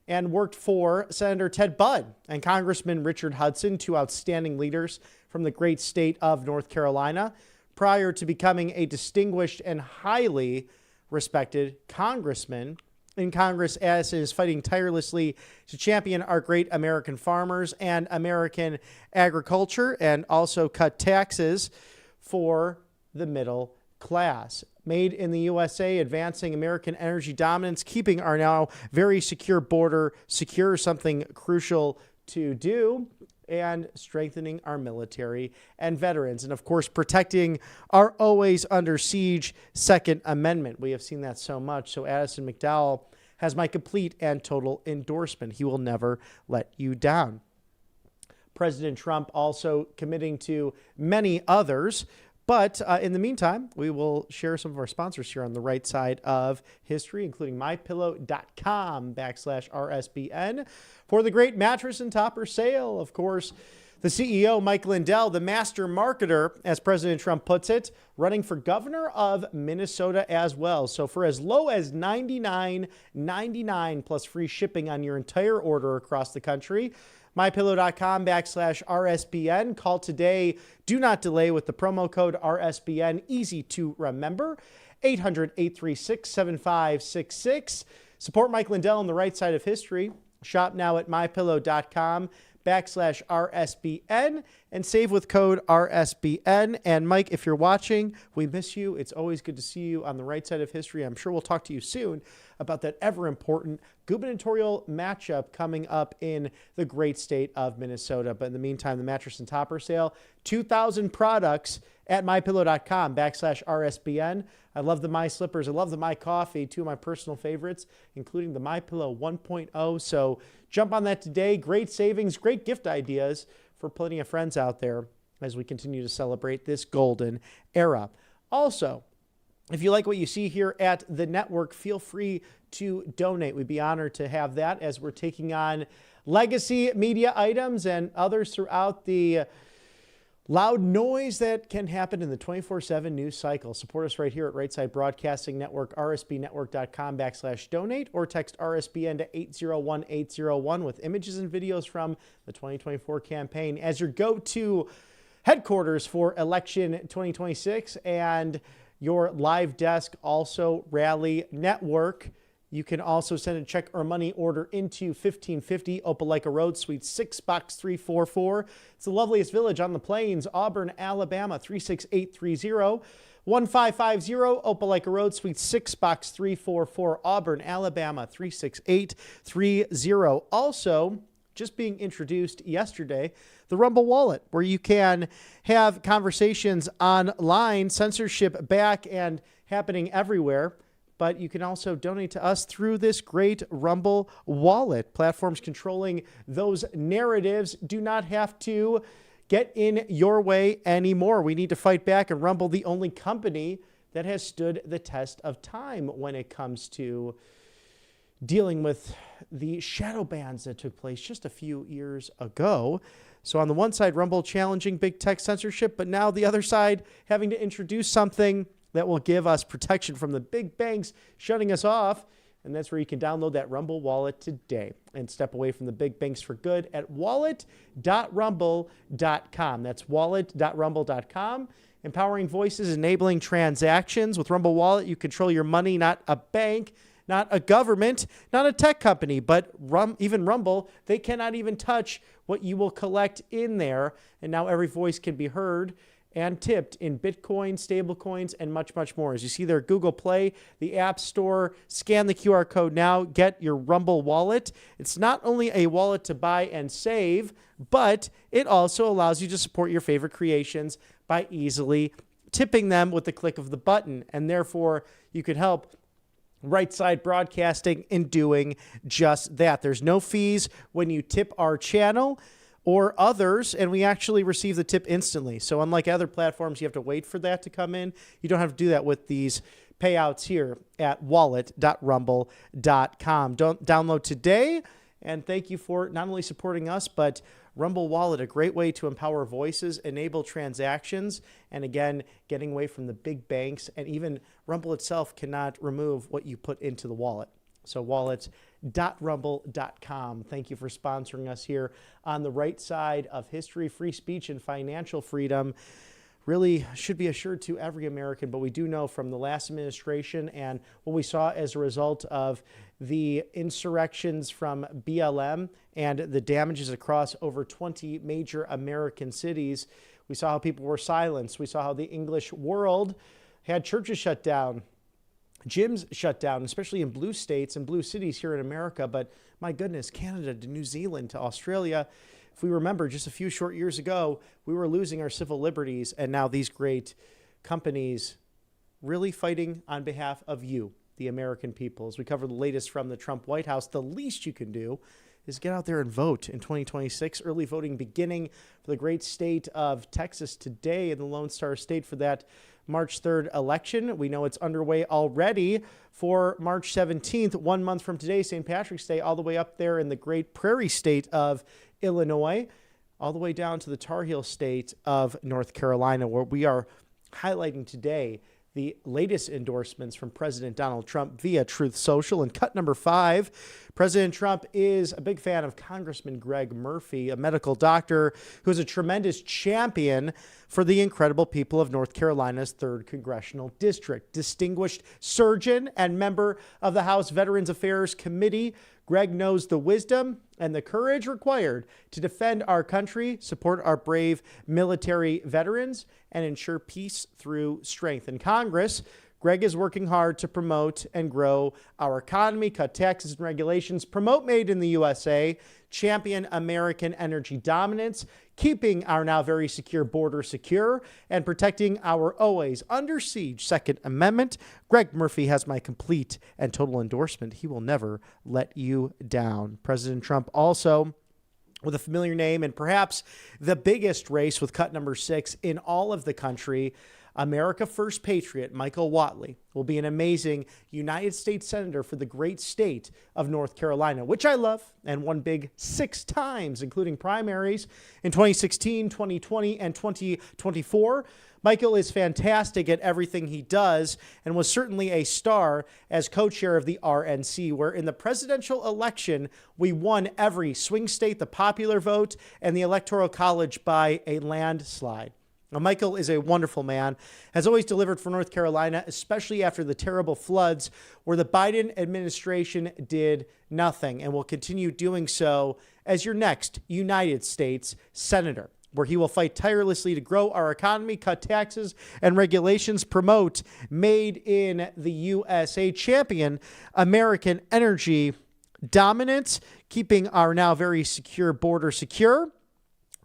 and worked for Senator Ted Budd and Congressman Richard Hudson, two outstanding leaders from the great state of North Carolina, prior to becoming a distinguished and highly respected congressman. In Congress, Addison is fighting tirelessly to champion our great American farmers and American agriculture, and also cut taxes for the middle class. Made in the USA, advancing American energy dominance, keeping our now very secure border secure, something crucial to do, and strengthening our military and veterans. And of course, protecting our always under siege Second Amendment. We have seen that so much. So Addison McDowell has my complete and total endorsement. He will never let you down. President Trump also committing to many others. But in the meantime, we will share some of our sponsors here on the right side of history, including mypillow.com/RSBN for the great mattress and topper sale. Of course, the CEO, Mike Lindell, the master marketer, as President Trump puts it, running for governor of Minnesota as well. So for as low as $99.99 plus free shipping on your entire order across the country, mypillow.com/RSBN. Call today. Do not delay with the promo code RSBN. Easy to remember. 800-836-7566. Support Mike Lindell on the right side of history. Shop now at mypillow.com/RSBN and save with code RSBN. And Mike, if you're watching, we miss you. It's always good to see you on the right side of history. I'm sure we'll talk to you soon about that ever important gubernatorial matchup coming up in the great state of Minnesota. But in the meantime, the mattress and topper sale, 2,000 products at mypillow.com/RSBN. I love the My Slippers. I love the My Coffee, two of my personal favorites, including the My Pillow 1.0. So jump on that today. Great savings, great gift ideas for plenty of friends out there as we continue to celebrate this golden era. Also, if you like what you see here at the network, feel free to donate. We'd be honored to have that as we're taking on legacy media items and others throughout the loud noise that can happen in the 24/7 news cycle. Support us right here at Right Side Broadcasting Network, rsbnetwork.com/donate, or text RSBN to 801-801 with images and videos from the 2024 campaign as your go-to headquarters for election 2026 and your live desk, also Rally Network. You can also send a check or money order into 1550 Opelika Road, Suite 6, Box 344. It's the loveliest village on the plains, Auburn, Alabama, 36830. 1550 Opelika Road, Suite 6, Box 344, Auburn, Alabama, 36830. Also, just being introduced yesterday, the Rumble Wallet, where you can have conversations online, censorship back and happening everywhere. But you can also donate to us through this great Rumble Wallet. Platforms controlling those narratives do not have to get in your way anymore. We need to fight back, and Rumble, the only company that has stood the test of time when it comes to dealing with the shadow bans that took place just a few years ago. So on the one side, Rumble challenging big tech censorship, but now the other side having to introduce something that will give us protection from the big banks shutting us off. And that's where you can download that Rumble wallet today and step away from the big banks for good at wallet.rumble.com. That's wallet.rumble.com. Empowering voices, enabling transactions. With Rumble Wallet, you control your money, not a bank, not a government, not a tech company, but even Rumble, they cannot even touch what you will collect in there. And now every voice can be heard and tipped in Bitcoin, stablecoins, and much, much more. As you see there, Google Play, the App Store, scan the QR code now, get your Rumble wallet. It's not only a wallet to buy and save, but it also allows you to support your favorite creations by easily tipping them with the click of the button. And therefore, you could help Right Side Broadcasting in doing just that. There's no fees when you tip our channel or others, and we actually receive the tip instantly. So unlike other platforms, you have to wait for that to come in. You don't have to do that with these payouts here at wallet.rumble.com. Don't download today And thank you for not only supporting us, but Rumble Wallet, a great way to empower voices, enable transactions, and again, getting away from the big banks. And even Rumble itself cannot remove what you put into the wallet. So wallet.rumble.com. Thank you for sponsoring us here on the right side of history. Free speech and financial freedom really should be assured to every American, but we do know from the last administration and what we saw as a result of the insurrections from BLM and the damages across over 20 major American cities, we saw how people were silenced. We saw how the English world had churches shut down, gyms shut down, especially in blue states and blue cities here in America. But my goodness, Canada to New Zealand to Australia. If we remember just a few short years ago, we were losing our civil liberties, and now these great companies really fighting on behalf of you, the American people. As we cover the latest from the Trump White House, the least you can do is get out there and vote in 2026. Early voting beginning for the great state of Texas today in the Lone Star State for that March 3rd election. We know it's underway already for March 17th, 1 month from today, St. Patrick's Day, all the way up there in the great prairie state of Illinois, all the way down to the Tar Heel state of North Carolina, where we are highlighting today the latest endorsements from President Donald Trump via Truth Social. And cut number 5, President Trump is a big fan of Congressman Greg Murphy, a medical doctor who is a tremendous champion for the incredible people of North Carolina's 3rd Congressional District. Distinguished surgeon and member of the House Veterans Affairs Committee, Greg knows the wisdom and the courage required to defend our country, support our brave military veterans, and ensure peace through strength. In Congress, Greg is working hard to promote and grow our economy, cut taxes and regulations, promote Made in the USA, champion American energy dominance, keeping our now very secure border secure, and protecting our always under siege Second Amendment. Greg Murphy has my complete and total endorsement. He will never let you down. President Trump also, with a familiar name and perhaps the biggest race with cut number 6 in all of the country, America First Patriot Michael Whatley will be an amazing United States Senator for the great state of North Carolina, which I love and won big 6 times, including primaries in 2016, 2020, and 2024. Michael is fantastic at everything he does and was certainly a star as co-chair of the RNC, where in the presidential election, we won every swing state, the popular vote, and the Electoral College by a landslide. Now, Michael is a wonderful man, has always delivered for North Carolina, especially after the terrible floods where the Biden administration did nothing, and will continue doing so as your next United States Senator, where he will fight tirelessly to grow our economy, cut taxes and regulations, promote Made in the USA, champion American energy dominance, keeping our now very secure border secure,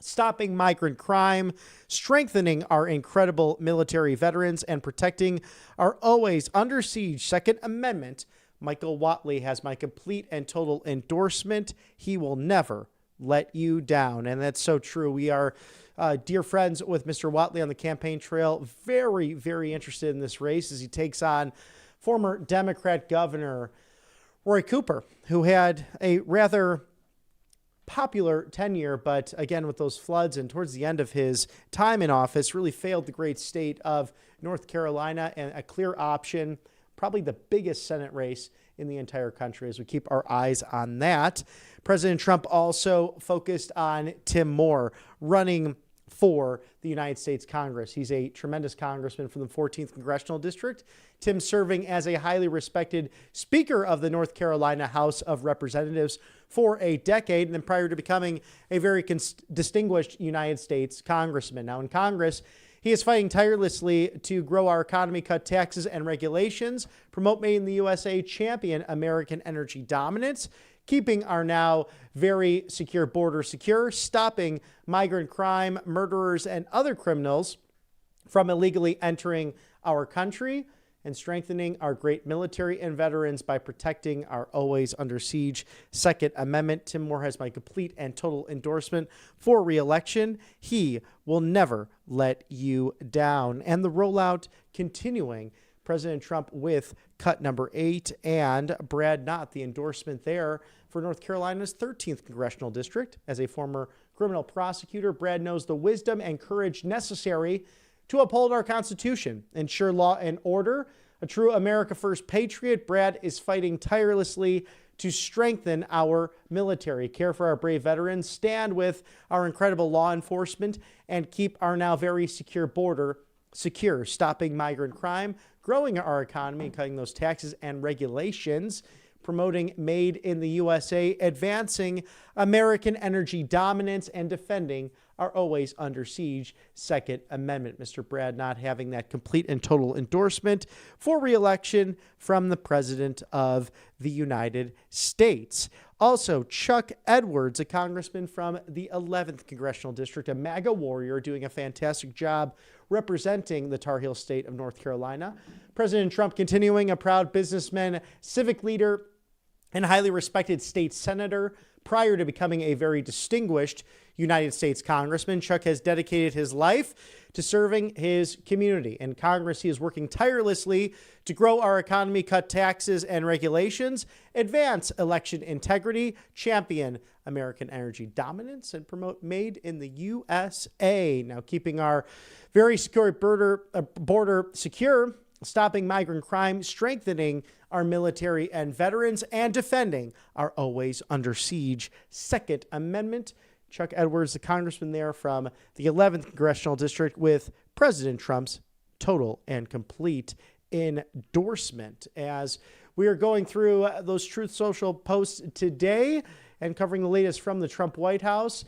stopping migrant crime, strengthening our incredible military veterans, and protecting our always under siege Second Amendment. Michael Whatley has my complete and total endorsement. He will never let you down. And that's so true. We are dear friends with Mr. Whatley on the campaign trail. Very, very interested in this race as he takes on former Democrat Governor Roy Cooper, who had a rather popular tenure, but again, with those floods and towards the end of his time in office, really failed the great state of North Carolina, and a clear option, probably the biggest Senate race in the entire country as we keep our eyes on that. President Trump also focused on Tim Moore running for the United States Congress. He's a tremendous congressman from the 14th Congressional District. Tim serving as a highly respected Speaker of the North Carolina House of Representatives for a decade, and then prior to becoming a very distinguished United States Congressman. Now in Congress, he is fighting tirelessly to grow our economy, cut taxes and regulations, promote Made in the USA, champion American energy dominance, keeping our now very secure border secure, stopping migrant crime, murderers, and other criminals from illegally entering our country, and strengthening our great military and veterans by protecting our always under siege Second Amendment. Tim Moore has my complete and total endorsement for re-election. He will never let you down. And the rollout continuing. President Trump with cut number 8, and Brad Knott, the endorsement there for North Carolina's 13th congressional district. As a former criminal prosecutor, Brad knows the wisdom and courage necessary to uphold our Constitution, ensure law and order. A true America First patriot, Brad is fighting tirelessly to strengthen our military, care for our brave veterans, stand with our incredible law enforcement, and keep our now very secure border secure, stopping migrant crime, growing our economy, and cutting those taxes and regulations, promoting Made in the USA, advancing American energy dominance, and defending our always under siege Second Amendment. Mr. Brad Knott having that complete and total endorsement for re-election from the President of the United States. Also, Chuck Edwards, a congressman from the 11th Congressional District, a MAGA warrior doing a fantastic job representing the Tar Heel state of North Carolina. President Trump continuing, a proud businessman, civic leader, and highly respected state senator. Prior to becoming a very distinguished United States congressman, Chuck has dedicated his life to serving his community. In Congress, he is working tirelessly to grow our economy, cut taxes and regulations, advance election integrity, champion American energy dominance, and promote Made in the USA. Now, keeping our very secure border secure, stopping migrant crime, strengthening our military and veterans, and defending our always under siege Second Amendment. Chuck Edwards, the congressman there from the 11th Congressional District, with President Trump's total and complete endorsement. As we are going through those Truth Social posts today and covering the latest from the Trump White House,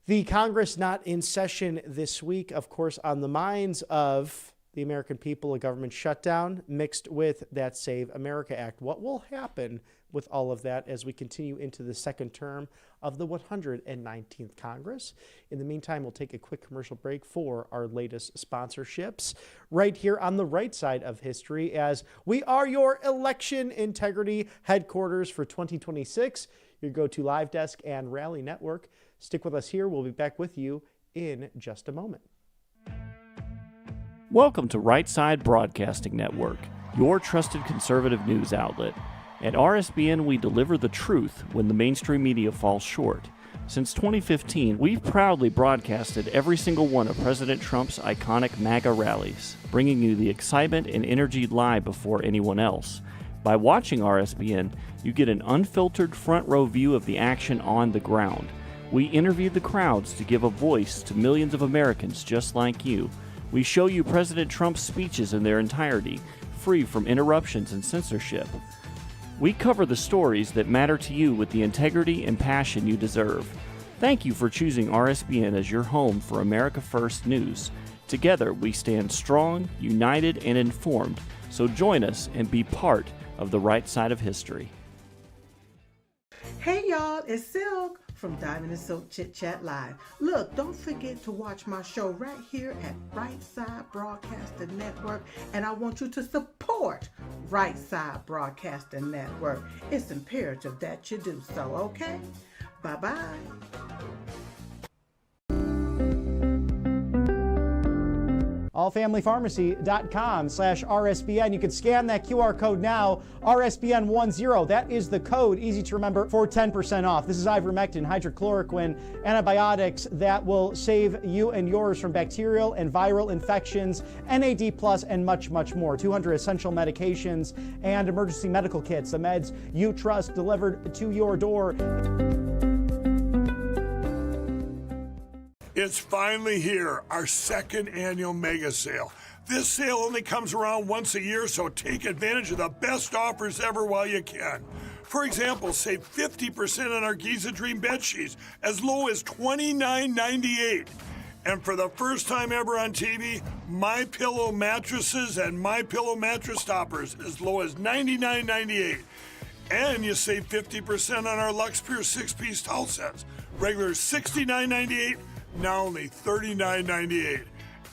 the Congress not in session this week, of course, on the minds of the American people, a government shutdown mixed with that Save America Act. What will happen with all of that as we continue into the second term of the 119th Congress? In the meantime, we'll take a quick commercial break for our latest sponsorships right here on the right side of history, as we are your election integrity headquarters for 2026, your go-to live desk and rally network. Stick with us here. We'll be back with you in just a moment. Welcome to Right Side Broadcasting Network, your trusted conservative news outlet. At RSBN, we deliver the truth when the mainstream media falls short. Since 2015, we've proudly broadcasted every single one of President Trump's iconic MAGA rallies, bringing you the excitement and energy live before anyone else. By watching RSBN, you get an unfiltered front row view of the action on the ground. We interview the crowds to give a voice to millions of Americans just like you. We show you President Trump's speeches in their entirety, free from interruptions and censorship. We cover the stories that matter to you with the integrity and passion you deserve. Thank you for choosing RSBN as your home for America First news. Together, we stand strong, united, and informed. So join us and be part of the right side of history. Hey y'all, it's Silk from Diamond and Silk Chit Chat Live. Look, don't forget to watch my show right here at Right Side Broadcasting Network, and I want you to support Right Side Broadcasting Network. It's imperative that you do so, okay? Bye-bye. allfamilypharmacy.com/RSBN. You can scan that QR code now, RSBN10. That is the code, easy to remember, for 10% off. This is ivermectin, hydrochloroquine, antibiotics that will save you and yours from bacterial and viral infections, NAD+, and much, much more. 200 essential medications and emergency medical kits, the meds you trust delivered to your door. It's finally here, our second annual mega sale. This sale only comes around once a year, so take advantage of the best offers ever while you can. For example, save 50% on our Giza Dream bed sheets, as low as $29.98. And for the first time ever on TV, My Pillow mattresses and My Pillow mattress toppers, as low as $99.98. And you save 50% on our Lux Pure 6-piece towel sets, regular $69.98. Now only $39.98.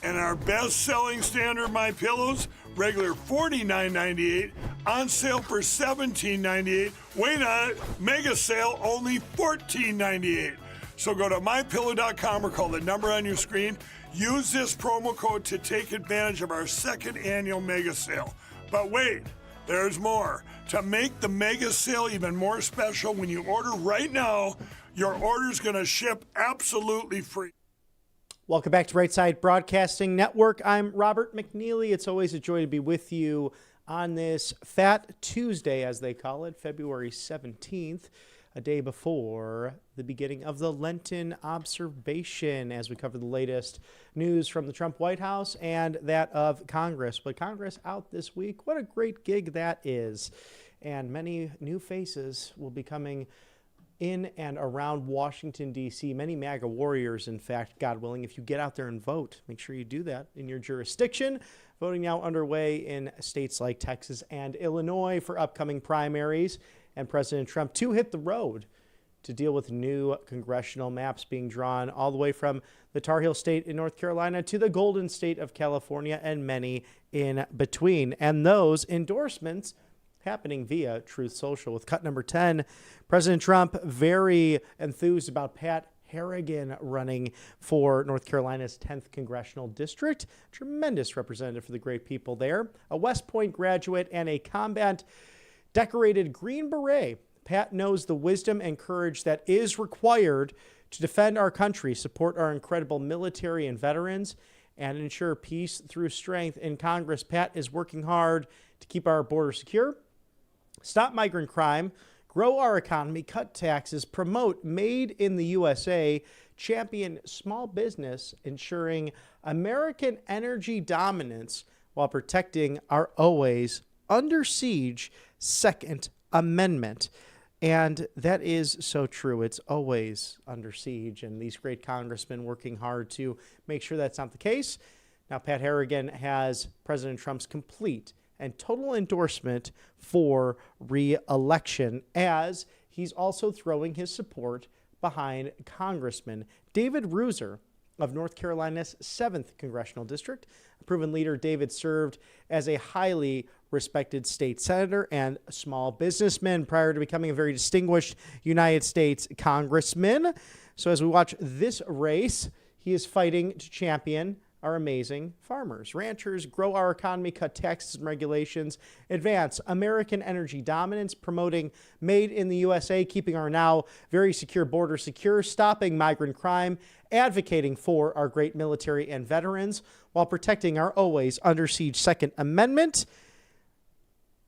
And our best-selling standard My Pillows, regular $49.98, on sale for $17.98. Wait on it, mega sale only $14.98. So go to mypillow.com or call the number on your screen. Use this promo code to take advantage of our second annual mega sale. But wait, there's more. To make the mega sale even more special, when you order right now, your order's going to ship absolutely free. Welcome back to Right Side Broadcasting Network. I'm Robert McNeely. It's always a joy to be with you on this Fat Tuesday, as they call it, February 17th, a day before the beginning of the Lenten observation, as we cover the latest news from the Trump White House and that of Congress. But Congress out this week, what a great gig that is. And many new faces will be coming in and around Washington, D.C. Many MAGA warriors, in fact, God willing. If you get out there and vote, make sure you do that in your jurisdiction. Voting now underway in states like Texas and Illinois for upcoming primaries. And President Trump to hit the road to deal with new congressional maps being drawn all the way from the Tar Heel State in North Carolina to the Golden State of California and many in between. And those endorsements happening via Truth Social. With cut number 10, President Trump very enthused about Pat Harrigan running for North Carolina's 10th Congressional District. Tremendous representative for the great people there. A West Point graduate and a combat decorated Green Beret. Pat knows the wisdom and courage that is required to defend our country, support our incredible military and veterans, and ensure peace through strength. In Congress, Pat is working hard to keep our border secure, stop migrant crime, grow our economy, cut taxes, promote Made in the USA, champion small business, ensuring American energy dominance while protecting our always under siege Second Amendment. And that is so true. It's always under siege, and these great congressmen working hard to make sure that's not the case. Now, Pat Harrigan has President Trump's complete and total endorsement for re-election, as he's also throwing his support behind Congressman David Reuser of North Carolina's 7th Congressional District. A proven leader, David served as a highly respected state senator and small businessman prior to becoming a very distinguished United States congressman. So as we watch this race, he is fighting to champion our amazing farmers, ranchers, grow our economy, cut taxes and regulations, advance American energy dominance, promoting Made in the USA, keeping our now very secure border secure, stopping migrant crime, advocating for our great military and veterans, while protecting our always under siege Second Amendment.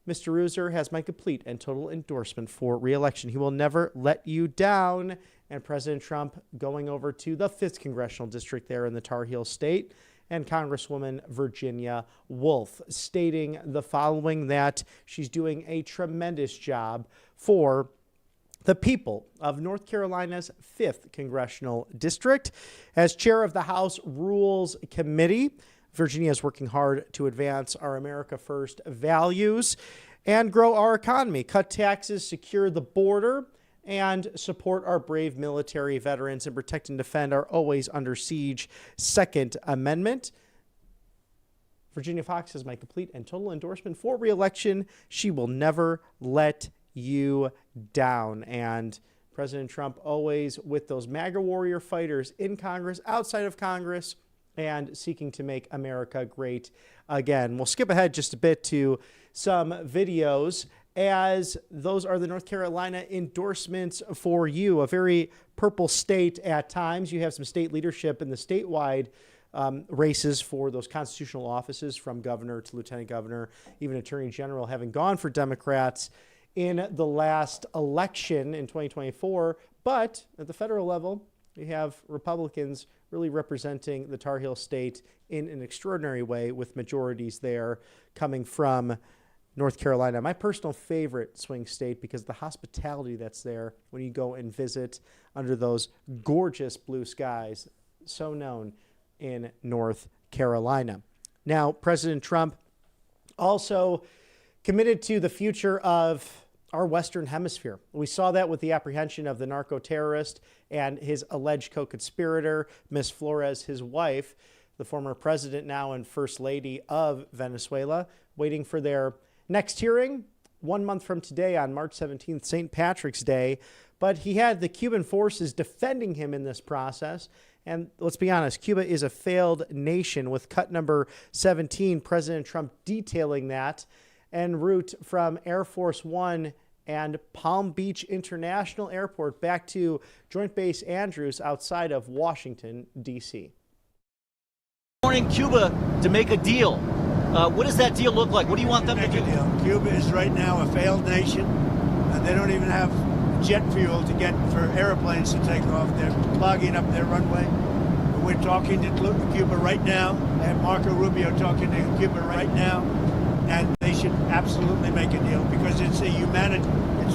Mr. Reuser has my complete and total endorsement for re-election. He will never let you down. And President Trump going over to the 5th Congressional District there in the Tar Heel State, and Congresswoman Virginia Woolf stating the following, that she's doing a tremendous job for the people of North Carolina's 5th Congressional District. As chair of the House Rules Committee, Virginia is working hard to advance our America First values and grow our economy, cut taxes, secure the border, and support our brave military veterans and protect and defend our always under siege Second Amendment. Virginia Fox has my complete and total endorsement for re-election. She will never let you down. And President Trump always with those MAGA warrior fighters in Congress, outside of Congress, and seeking to make America great again. We'll skip ahead just a bit to some videos, as those are the North Carolina endorsements for you. A very purple state at times. You have some state leadership in the statewide races for those constitutional offices, from governor to lieutenant governor, even attorney general, having gone for Democrats in the last election in 2024. But at the federal level, you have Republicans really representing the Tar Heel State in an extraordinary way, with majorities there coming from North Carolina, my personal favorite swing state, because the hospitality that's there when you go and visit under those gorgeous blue skies, so known in North Carolina. Now, President Trump also committed to the future of our Western Hemisphere. We saw that with the apprehension of the narco-terrorist and his alleged co-conspirator, Ms. Flores, his wife, the former president now and first lady of Venezuela, waiting for their next hearing 1 month from today on March 17th, St. Patrick's Day. but he had the Cuban forces defending him in this process. And let's be honest, Cuba is a failed nation, with cut number 17, President Trump detailing that en route from Air Force One and Palm Beach International Airport back to Joint Base Andrews outside of Washington, D.C. Warning Cuba to make a deal. What does that deal look like? What do you want them to do? Cuba is right now a failed nation, and they don't even have jet fuel to get for airplanes to take off. They're clogging up their runway. We're talking to Cuba right now. I have Marco Rubio talking to Cuba right now, and they should absolutely make a deal because it's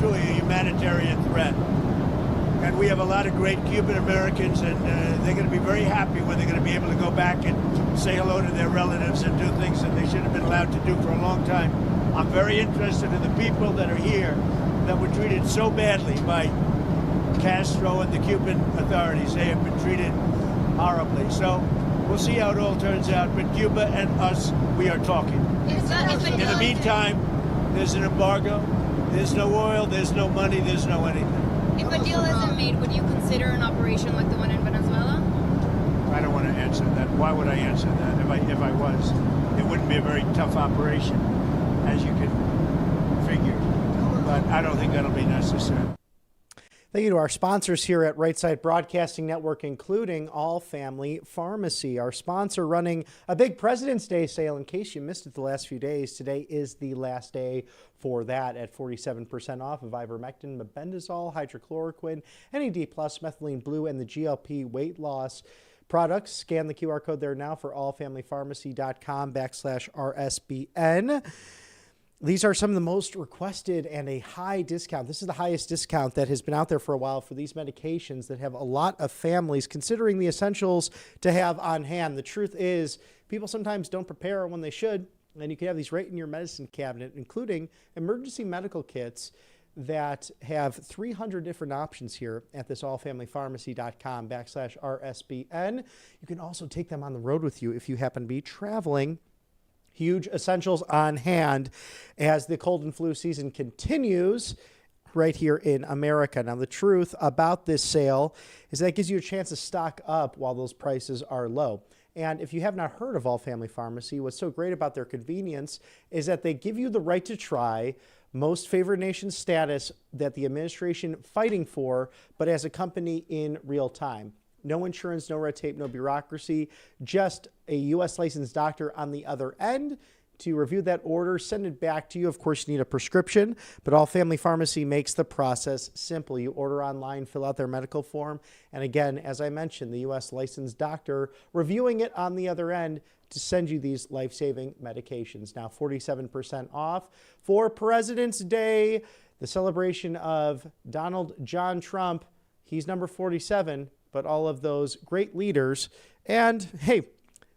really a humanitarian threat. And we have a lot of great Cuban Americans, and they're going to be very happy when they're going to be able to go back and say hello to their relatives and do things that they should have been allowed to do for a long time. I'm very interested in the people that are here that were treated so badly by Castro and the Cuban authorities. They have been treated horribly. So we'll see how it all turns out. But Cuba and us, we are talking. In the meantime, there's an embargo. There's no oil, there's no money, there's no anything. If a deal isn't made, would you consider an operation like the one in Venezuela? I don't want to answer that. Why would I answer that? If I was, it wouldn't be a very tough operation, as you can figure. But I don't think that'll be necessary. Thank you to our sponsors here at Right Side Broadcasting Network, including All Family Pharmacy, our sponsor running a big President's Day sale. In case you missed it the last few days, today is the last day for that at 47% off of ivermectin, mebendazole, hydrochloroquine, NAD+, methylene blue, and the GLP weight loss products. Scan the QR code there now for allfamilypharmacy.com/RSBN. These are some of the most requested and a high discount. This is the highest discount that has been out there for a while for these medications that have a lot of families considering the essentials to have on hand. The truth is, people sometimes don't prepare when they should, and you can have these right in your medicine cabinet, including emergency medical kits that have 300 different options here at this allfamilypharmacy.com/RSBN. You can also take them on the road with you if you happen to be traveling. Huge essentials on hand as the cold and flu season continues right here in America. Now, the truth about this sale is that it gives you a chance to stock up while those prices are low. And if you have not heard of All Family Pharmacy, what's so great about their convenience is that they give you the right to try most favored nation status that the administration fighting for, but as a company in real time. No insurance, no red tape, no bureaucracy, just a U.S. licensed doctor on the other end to review that order, send it back to you. Of course, you need a prescription, but All Family Pharmacy makes the process simple. You order online, fill out their medical form, and again, as I mentioned, the U.S. licensed doctor reviewing it on the other end to send you these life-saving medications. Now, 47% off for President's Day, the celebration of Donald John Trump. He's number 47. But all of those great leaders and, hey,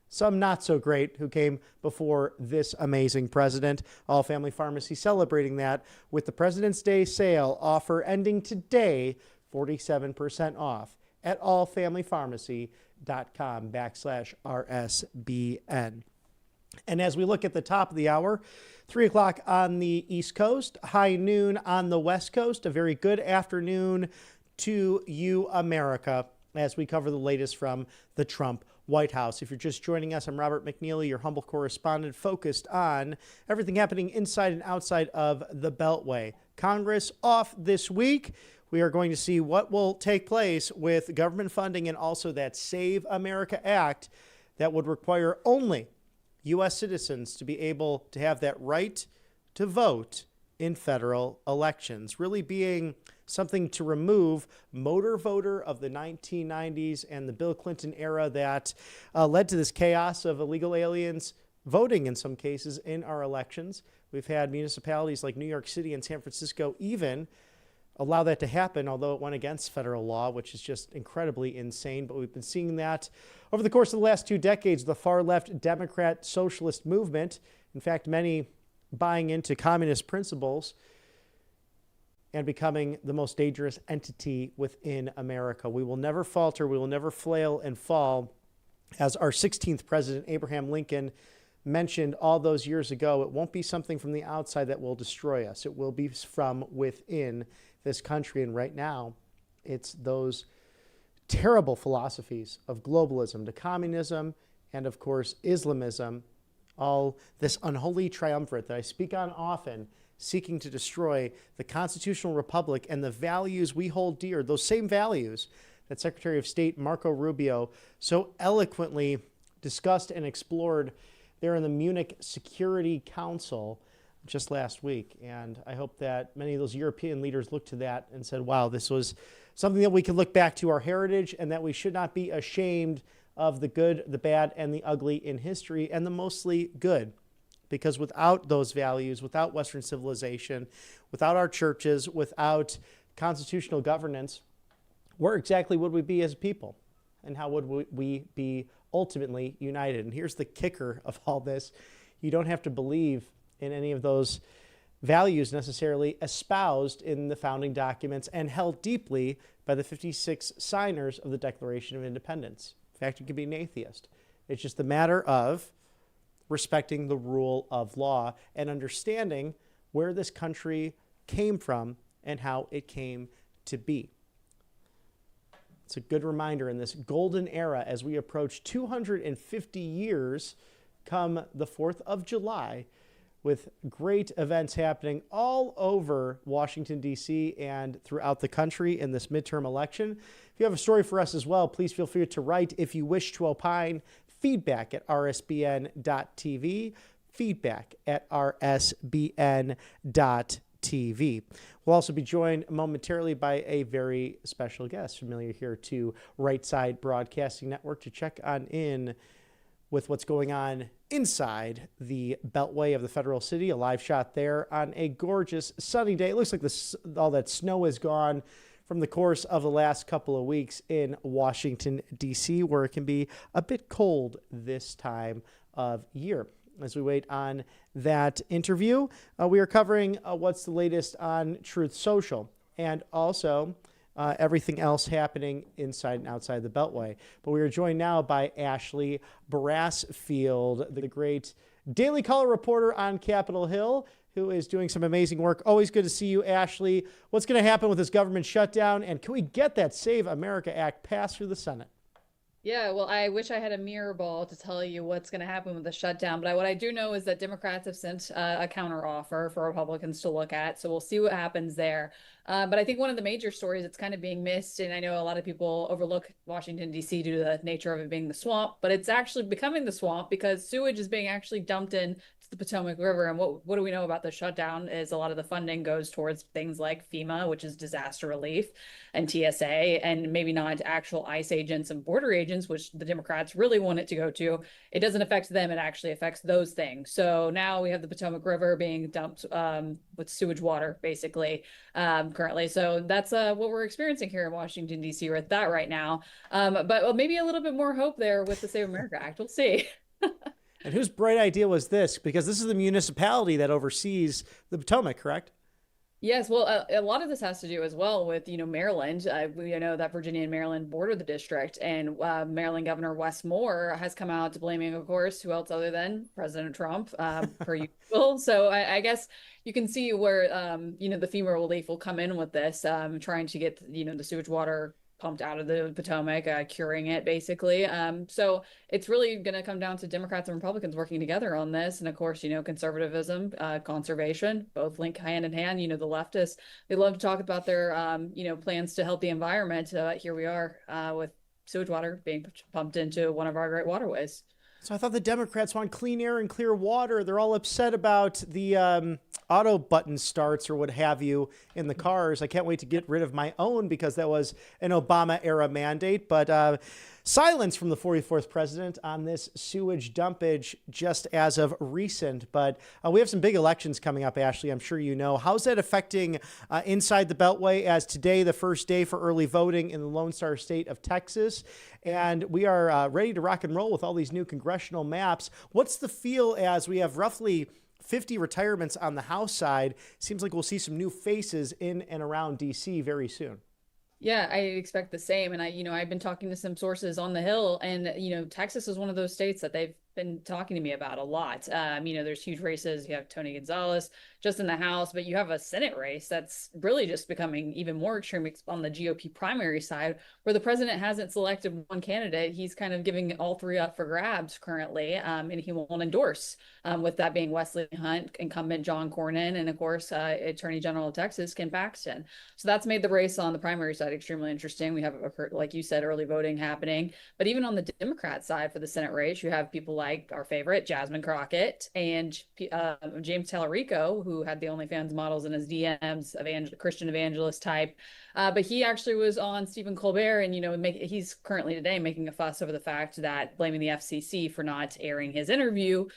some not so great who came before this amazing president. All Family Pharmacy celebrating that with the President's Day sale offer ending today, 47% off at allfamilypharmacy.com/RSBN. And as we look at the top of the hour, 3 o'clock on the East Coast, high noon on the West Coast, a very good afternoon to you, America, as we cover the latest from the Trump White House. If you're just joining us, I'm Robert McNeely, your humble correspondent, focused on everything happening inside and outside of the Beltway. Congress off this week. We are going to see what will take place with government funding and also that Save America Act that would require only U.S. citizens to be able to have that right to vote in federal elections, really being something to remove motor voter of the 1990s and the Bill Clinton era that led to this chaos of illegal aliens voting in some cases in our elections. We've had municipalities like New York City and San Francisco even allow that to happen, although it went against federal law, which is just incredibly insane. But we've been seeing that over the course of the last 2 decades, the far-left Democrat socialist movement, in fact, many buying into communist principles and becoming the most dangerous entity within America. We will never falter. We will never flail and fall. As our 16th president, Abraham Lincoln, mentioned all those years ago, it won't be something from the outside that will destroy us. It will be from within this country. And right now, it's those terrible philosophies of globalism to communism and, of course, Islamism, all this unholy triumvirate that I speak on often, seeking to destroy the constitutional republic and the values we hold dear, those same values that Secretary of State Marco Rubio so eloquently discussed and explored there in the Munich Security Council just last week. And I hope that many of those European leaders looked to that and said, wow, this was something that we can look back to our heritage, and that we should not be ashamed of the good, the bad, and the ugly in history, and the mostly good. Because without those values, without Western civilization, without our churches, without constitutional governance, where exactly would we be as a people? And how would we be ultimately united? And here's the kicker of all this. You don't have to believe in any of those values necessarily espoused in the founding documents and held deeply by the 56 signers of the Declaration of Independence. In fact, you can be an atheist. It's just a matter of respecting the rule of law and understanding where this country came from and how it came to be. It's a good reminder in this golden era as we approach 250 years come the 4th of July, with great events happening all over Washington, D.C. and throughout the country in this midterm election. If you have a story for us as well, please feel free to write if you wish to opine. Feedback at rsbn.tv, feedback at rsbn.tv. We'll also be joined momentarily by a very special guest, familiar here to Right Side Broadcasting Network, to check on in with what's going on inside the Beltway of the Federal City. A live shot there on a gorgeous sunny day. It looks like all that snow is gone from the course of the last couple of weeks in Washington, D.C., where it can be a bit cold this time of year. As we wait on that interview, we are covering what's the latest on Truth Social, and also everything else happening inside and outside the Beltway. But we are joined now by Ashley Brassfield, the great Daily Caller reporter on Capitol Hill, who is doing some amazing work. Always good to see you, Ashley. What's going to happen with this government shutdown, and can we get that Save America Act passed through the Senate? Yeah, well, I wish I had a mirror ball to tell you what's going to happen with the shutdown. But what I do know is that Democrats have sent a counteroffer for Republicans to look at. So we'll see what happens there. But I think one of the major stories that's kind of being missed, and I know a lot of people overlook Washington, D.C. due to the nature of it being the swamp, but it's actually becoming the swamp because sewage is being actually dumped in the Potomac River. And what do we know about the shutdown is a lot of the funding goes towards things like FEMA, which is disaster relief, and TSA, and maybe not actual ICE agents and border agents, which the Democrats really want it to go to. It doesn't affect them. It actually affects those things. So now we have the Potomac River being dumped with sewage water, basically, currently. So that's what we're experiencing here in Washington, D.C. with that right now. But maybe a little bit more hope there with the Save America Act. We'll see. And whose bright idea was this? Because this is the municipality that oversees the Potomac, correct? Yes, well, a lot of this has to do as well with, Maryland. We know that Virginia and Maryland border the district, and Maryland Governor Wes Moore has come out blaming, of course, who else other than President Trump, per usual. So I guess you can see where, the FEMA relief will come in with this, trying to get, the sewage water pumped out of the Potomac, curing it basically. So it's really going to come down to Democrats and Republicans working together on this. And of course, conservatism, conservation, both link hand in hand. The leftists, they love to talk about their, plans to help the environment. Here we are with sewage water being pumped into one of our great waterways. So I thought the Democrats want clean air and clear water. They're all upset about the auto button starts or what have you in the cars. I can't wait to get rid of my own because that was an Obama-era mandate. But silence from the 44th president on this sewage dumpage just as of recent. But we have some big elections coming up, Ashley. I'm sure you know. How's that affecting inside the Beltway, as today, the first day for early voting in the Lone Star State of Texas? And we are ready to rock and roll with all these new congressional maps. What's the feel as we have roughly 50 retirements on the House side? Seems like we'll see some new faces in and around D.C. very soon. Yeah, I expect the same. And I've been talking to some sources on the Hill, and, Texas is one of those states that they've been talking to me about a lot. There's huge races. You have Tony Gonzalez just in the House, but you have a Senate race that's really just becoming even more extreme on the GOP primary side, where the president hasn't selected one candidate. He's kind of giving all three up for grabs currently, and he won't endorse, with that being Wesley Hunt, incumbent John Cornyn, and of course, Attorney General of Texas, Ken Paxton. So that's made the race on the primary side extremely interesting. We have, like you said, early voting happening. But even on the Democrat side for the Senate race, you have people like our favorite Jasmine Crockett and James Tallarico, who had the OnlyFans models in his DMs, Christian evangelist type. But he actually was on Stephen Colbert, and he's currently today making a fuss over the fact that blaming the FCC for not airing his interview,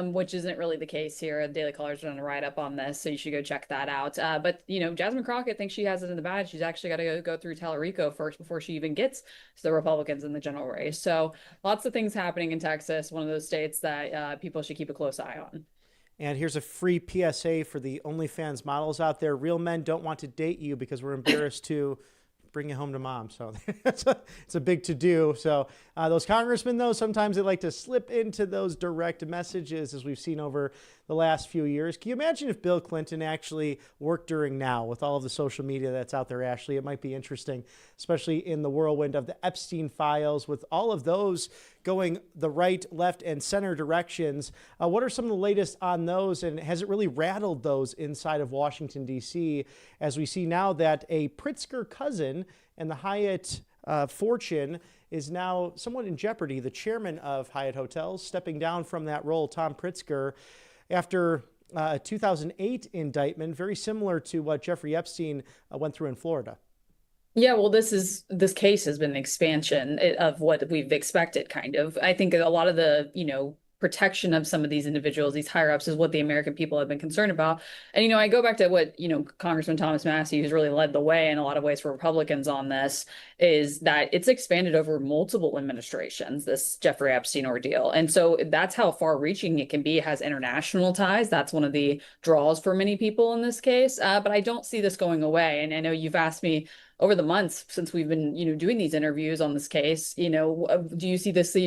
which isn't really the case here. The Daily Caller's done a write-up on this, so you should go check that out. But Jasmine Crockett thinks she has it in the bag. She's actually got to go through Tallarico first before she even gets to the Republicans in the general race. So lots of things happening in Texas, one of those states that people should keep a close eye on. And here's a free PSA for the OnlyFans models out there. Real men don't want to date you because we're embarrassed to bring you home to mom. So it's a big to-do. So those congressmen, though, sometimes they like to slip into those direct messages, as we've seen over the last few years. Can you imagine if Bill Clinton actually worked during now with all of the social media that's out there, Ashley? It might be interesting, especially in the whirlwind of the Epstein files, with all of those going the right, left, and center directions. What are some of the latest on those, and has it really rattled those inside of Washington, D.C., as we see now that a Pritzker cousin and the Hyatt fortune is now somewhat in jeopardy? The chairman of Hyatt Hotels stepping down from that role, Tom Pritzker, after a 2008 indictment, very similar to what Jeffrey Epstein went through in Florida. Yeah, well, this case has been an expansion of what we've expected, kind of. I think a lot of the, protection of some of these individuals, these higher ups, is what the American people have been concerned about. And, I go back to what, Congressman Thomas Massie, who's really led the way in a lot of ways for Republicans on this, is that it's expanded over multiple administrations, this Jeffrey Epstein ordeal. And so that's how far reaching it can be. It has international ties. That's one of the draws for many people in this case. But I don't see this going away. And I know you've asked me over the months since we've been, doing these interviews on this case, do you see this,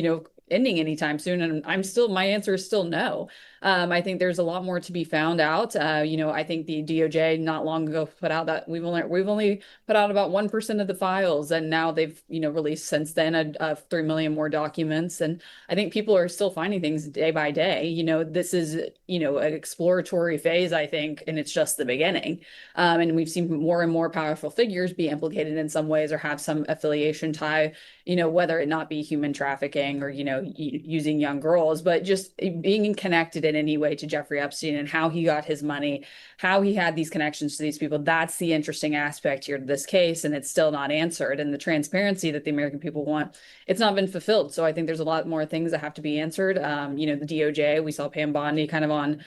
ending anytime soon? And my answer is still no. I think there's a lot more to be found out. I think the DOJ not long ago put out that we've only put out about 1% of the files, and now they've released since then 3 million more documents. And I think people are still finding things day by day. This is an exploratory phase, I think, and it's just the beginning. And we've seen more and more powerful figures be implicated in some ways or have some affiliation tie, whether it not be human trafficking or using young girls, but just being connected in any way to Jeffrey Epstein and how he got his money, how he had these connections to these people. That's the interesting aspect here to this case, and it's still not answered. And the transparency that the American people want, it's not been fulfilled. So I think there's a lot more things that have to be answered. The DOJ, we saw Pam Bondi kind of on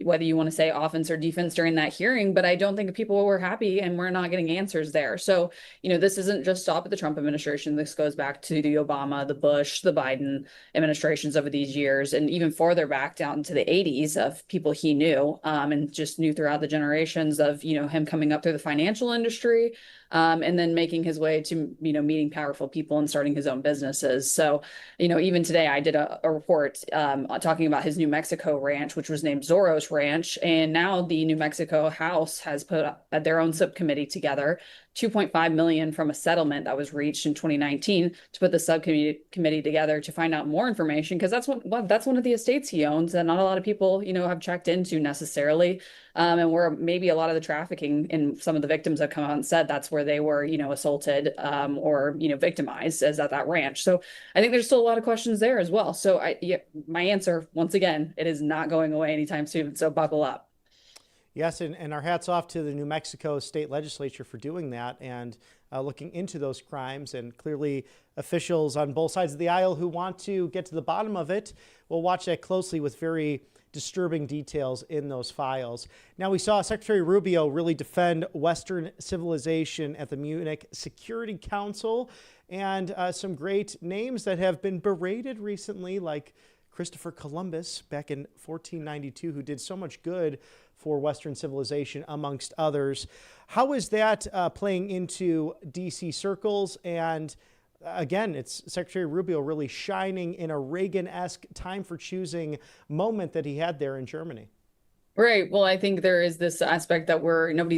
whether you want to say offense or defense during that hearing, but I don't think people were happy, and we're not getting answers there. So, this isn't just stop at the Trump administration. This goes back to the Obama, the Bush, the Biden administrations over these years, and even farther back down to the 80s of people he knew, and just knew throughout the generations of, him coming up through the financial industry, and then making his way to, meeting powerful people and starting his own businesses. So, even today I did a report talking about his New Mexico ranch, which was named Zorro's Ranch. And now the New Mexico House has put their own subcommittee together, $2.5 million from a settlement that was reached in 2019 to put the subcommittee together to find out more information, because that's one of the estates he owns that not a lot of people have checked into necessarily, and where maybe a lot of the trafficking and some of the victims have come out and said that's where they were assaulted or victimized, as at that ranch. So I think there's still a lot of questions there as well. So my answer, once again, it is not going away anytime soon. So buckle up. Yes, and our hats off to the New Mexico state legislature for doing that and looking into those crimes. And clearly officials on both sides of the aisle who want to get to the bottom of it will watch that closely, with very disturbing details in those files. Now, we saw Secretary Rubio really defend Western civilization at the Munich Security Council, and some great names that have been berated recently, like Christopher Columbus back in 1492, who did so much good for Western civilization, amongst others. How is that playing into D.C. circles, and again, it's Secretary Rubio really shining in a Reagan-esque time for choosing moment that he had there in Germany. Right. Well, I think there is this aspect that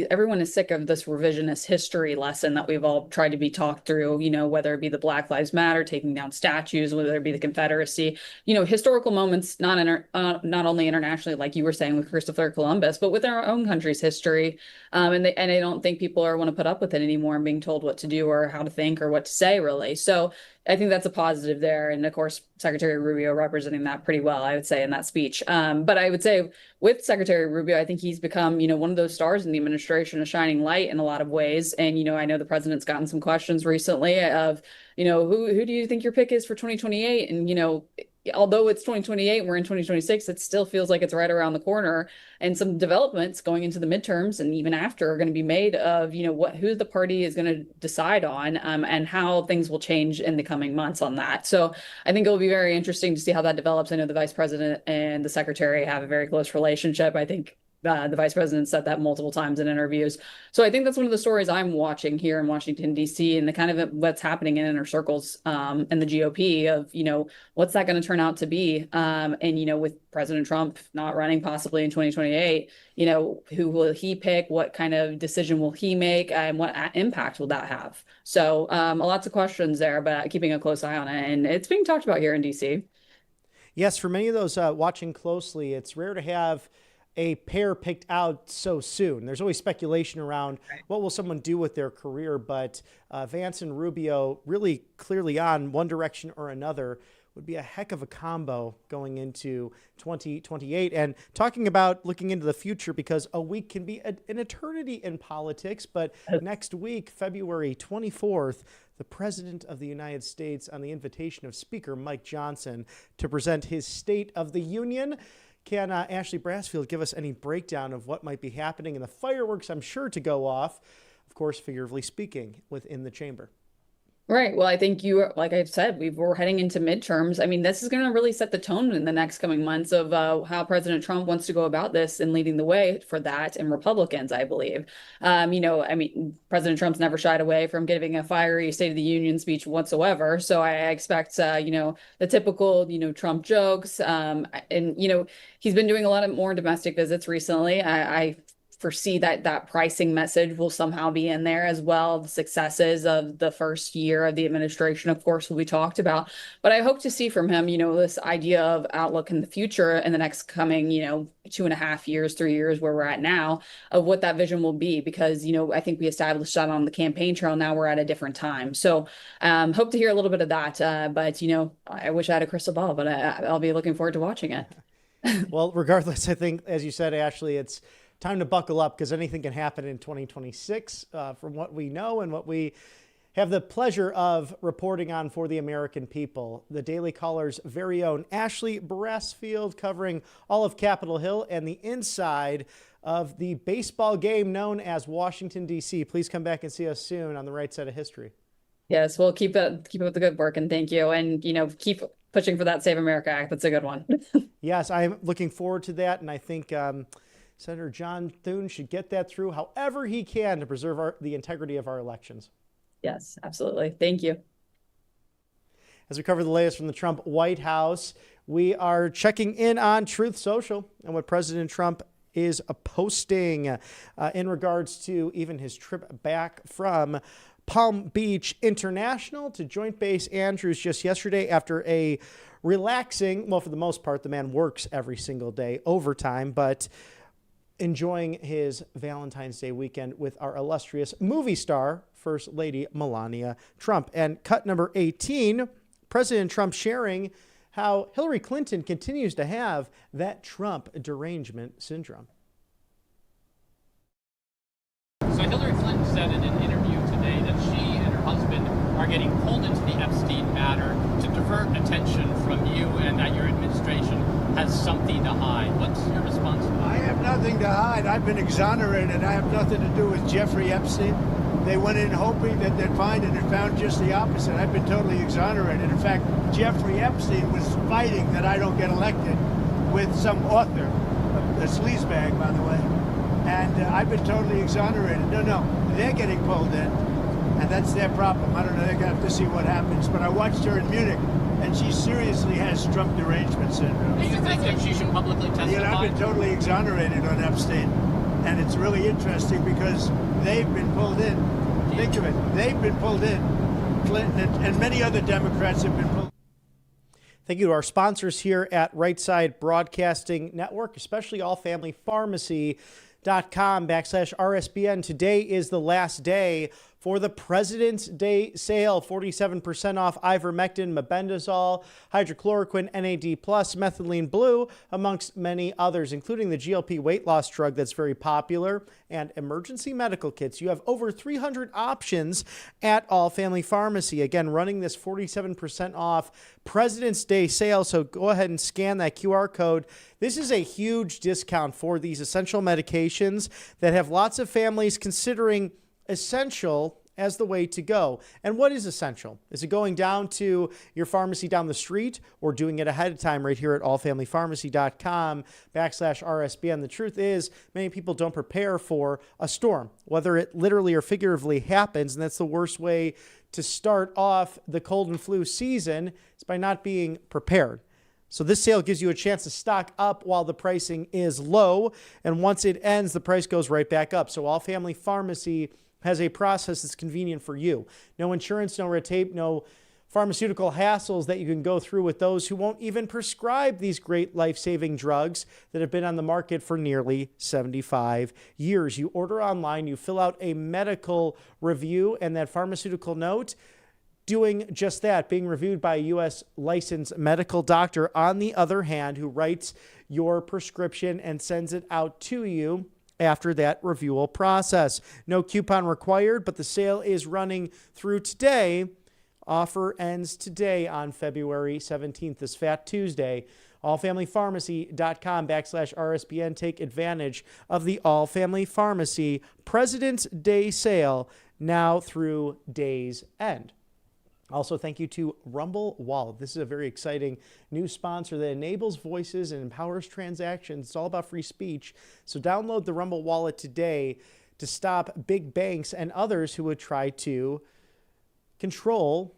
everyone is sick of this revisionist history lesson that we've all tried to be talked through, whether it be the Black Lives Matter, taking down statues, whether it be the Confederacy, historical moments, not only internationally, like you were saying with Christopher Columbus, but within our own country's history. And I don't think people want to put up with it anymore and being told what to do or how to think or what to say, really. So I think that's a positive there. And of course, Secretary Rubio representing that pretty well, I would say, in that speech. But I would say with Secretary Rubio, I think he's become, one of those stars in the administration, a shining light in a lot of ways. And, I know the president's gotten some questions recently of, who do you think your pick is for 2028? And, although it's 2028, we're in 2026, it still feels like it's right around the corner. And some developments going into the midterms and even after are going to be made of, who the party is going to decide on and how things will change in the coming months on that. So I think it will be very interesting to see how that develops. I know the vice president and the secretary have a very close relationship. I think the vice president said that multiple times in interviews. So I think that's one of the stories I'm watching here in Washington, D.C. and the kind of what's happening in inner circles in the GOP of, what's that going to turn out to be? And, with President Trump not running possibly in 2028, who will he pick? What kind of decision will he make? And what impact will that have? So lots of questions there, but keeping a close eye on it. And it's being talked about here in D.C. Yes, for many of those watching closely, it's rare to have a pair picked out so soon. There's always speculation around what will someone do with their career, but Vance and Rubio really clearly on one direction or another would be a heck of a combo going into 2028. And talking about looking into the future, because a week can be an eternity in politics, but next week, February 24th, the President of the United States, on the invitation of Speaker Mike Johnson, to present his State of the Union. Can Ashley Brassfield give us any breakdown of what might be happening and the fireworks, I'm sure, to go off, of course, figuratively speaking, within the chamber? Right. Well, I think like I've said, we're heading into midterms. I mean, this is going to really set the tone in the next coming months of how President Trump wants to go about this and leading the way for that, and Republicans, I believe. President Trump's never shied away from giving a fiery State of the Union speech whatsoever. So I expect, the typical, Trump jokes. And he's been doing a lot of more domestic visits recently. I foresee that pricing message will somehow be in there as well. The successes of the first year of the administration, of course, will be talked about. But I hope to see from him, this idea of outlook in the future in the next coming, 2.5 years, 3 years, where we're at now, of what that vision will be. Because, I think we established that on the campaign trail. Now we're at a different time. So hope to hear a little bit of that. But, I wish I had a crystal ball, but I'll be looking forward to watching it. Well, regardless, I think, as you said, Ashley, it's time to buckle up, because anything can happen in 2026 from what we know and what we have the pleasure of reporting on for the American people. The Daily Caller's very own Ashley Brassfield covering all of Capitol Hill and the inside of the baseball game known as Washington, D.C. Please come back and see us soon on the right side of history. Yes, well, keep up the good work, and thank you. And, keep pushing for that Save America Act. That's a good one. Yes, I'm looking forward to that, and I think Senator John Thune should get that through however he can to preserve the integrity of our elections. Yes, absolutely. Thank you. As we cover the latest from the Trump White House, we are checking in on Truth Social and what President Trump is posting in regards to even his trip back from Palm Beach International to Joint Base Andrews just yesterday after a relaxing, well, for the most part, the man works every single day overtime, but enjoying his Valentine's Day weekend with our illustrious movie star, First Lady Melania Trump. And cut number 18, President Trump sharing how Hillary Clinton continues to have that Trump derangement syndrome. So Hillary Clinton said in an interview today that she and her husband are getting pulled into the Epstein matter to divert attention from you, and that your administration has something to hide. What's your response to that? I have nothing to hide. I've been exonerated. I have nothing to do with Jeffrey Epstein. They went in hoping that they'd find it and found just the opposite. I've been totally exonerated. In fact, Jeffrey Epstein was fighting that I don't get elected with some author, a sleazebag, by the way. And I've been totally exonerated. No, they're getting pulled in. And that's their problem. I don't know, they're going to have to see what happens. But I watched her in Munich, and she seriously has Trump derangement syndrome. Do you think that she should publicly testify? You know, I've been totally exonerated on Epstein. And it's really interesting because they've been pulled in. Think of it. They've been pulled in. Clinton and many other Democrats have been pulled. Thank you to our sponsors here at Right Side Broadcasting Network, especially allfamilypharmacy.com/RSBN. Today is the last day for the President's Day sale. 47% off ivermectin, mebendazole, hydrochloroquine, NAD+, methylene blue, amongst many others, including the GLP weight loss drug that's very popular, and emergency medical kits. You have over 300 options at All Family Pharmacy. Again, running this 47% off President's Day sale, so go ahead and scan that QR code. This is a huge discount for these essential medications that have lots of families considering essential as the way to go. And what is essential? Is it going down to your pharmacy down the street or doing it ahead of time right here at allfamilypharmacy.com/RSBN? The truth is, many people don't prepare for a storm, whether it literally or figuratively happens. And that's the worst way to start off the cold and flu season, is by not being prepared. So this sale gives you a chance to stock up while the pricing is low. And once it ends, the price goes right back up. So All Family Pharmacy has a process that's convenient for you. No insurance, no red tape, no pharmaceutical hassles that you can go through with those who won't even prescribe these great life-saving drugs that have been on the market for nearly 75 years. You order online, you fill out a medical review, and that pharmaceutical note doing just that, being reviewed by a U.S. licensed medical doctor, on the other hand, who writes your prescription and sends it out to you after that reviewal process. No coupon required, but the sale is running through today. Offer ends today on February 17th, this Fat Tuesday. allfamilypharmacy.com/RSBN. Take advantage of the All Family Pharmacy President's Day sale now through day's end. Also, thank you to Rumble Wallet. This is a very exciting new sponsor that enables voices and empowers transactions. It's all about free speech. So download the Rumble Wallet today to stop big banks and others who would try to control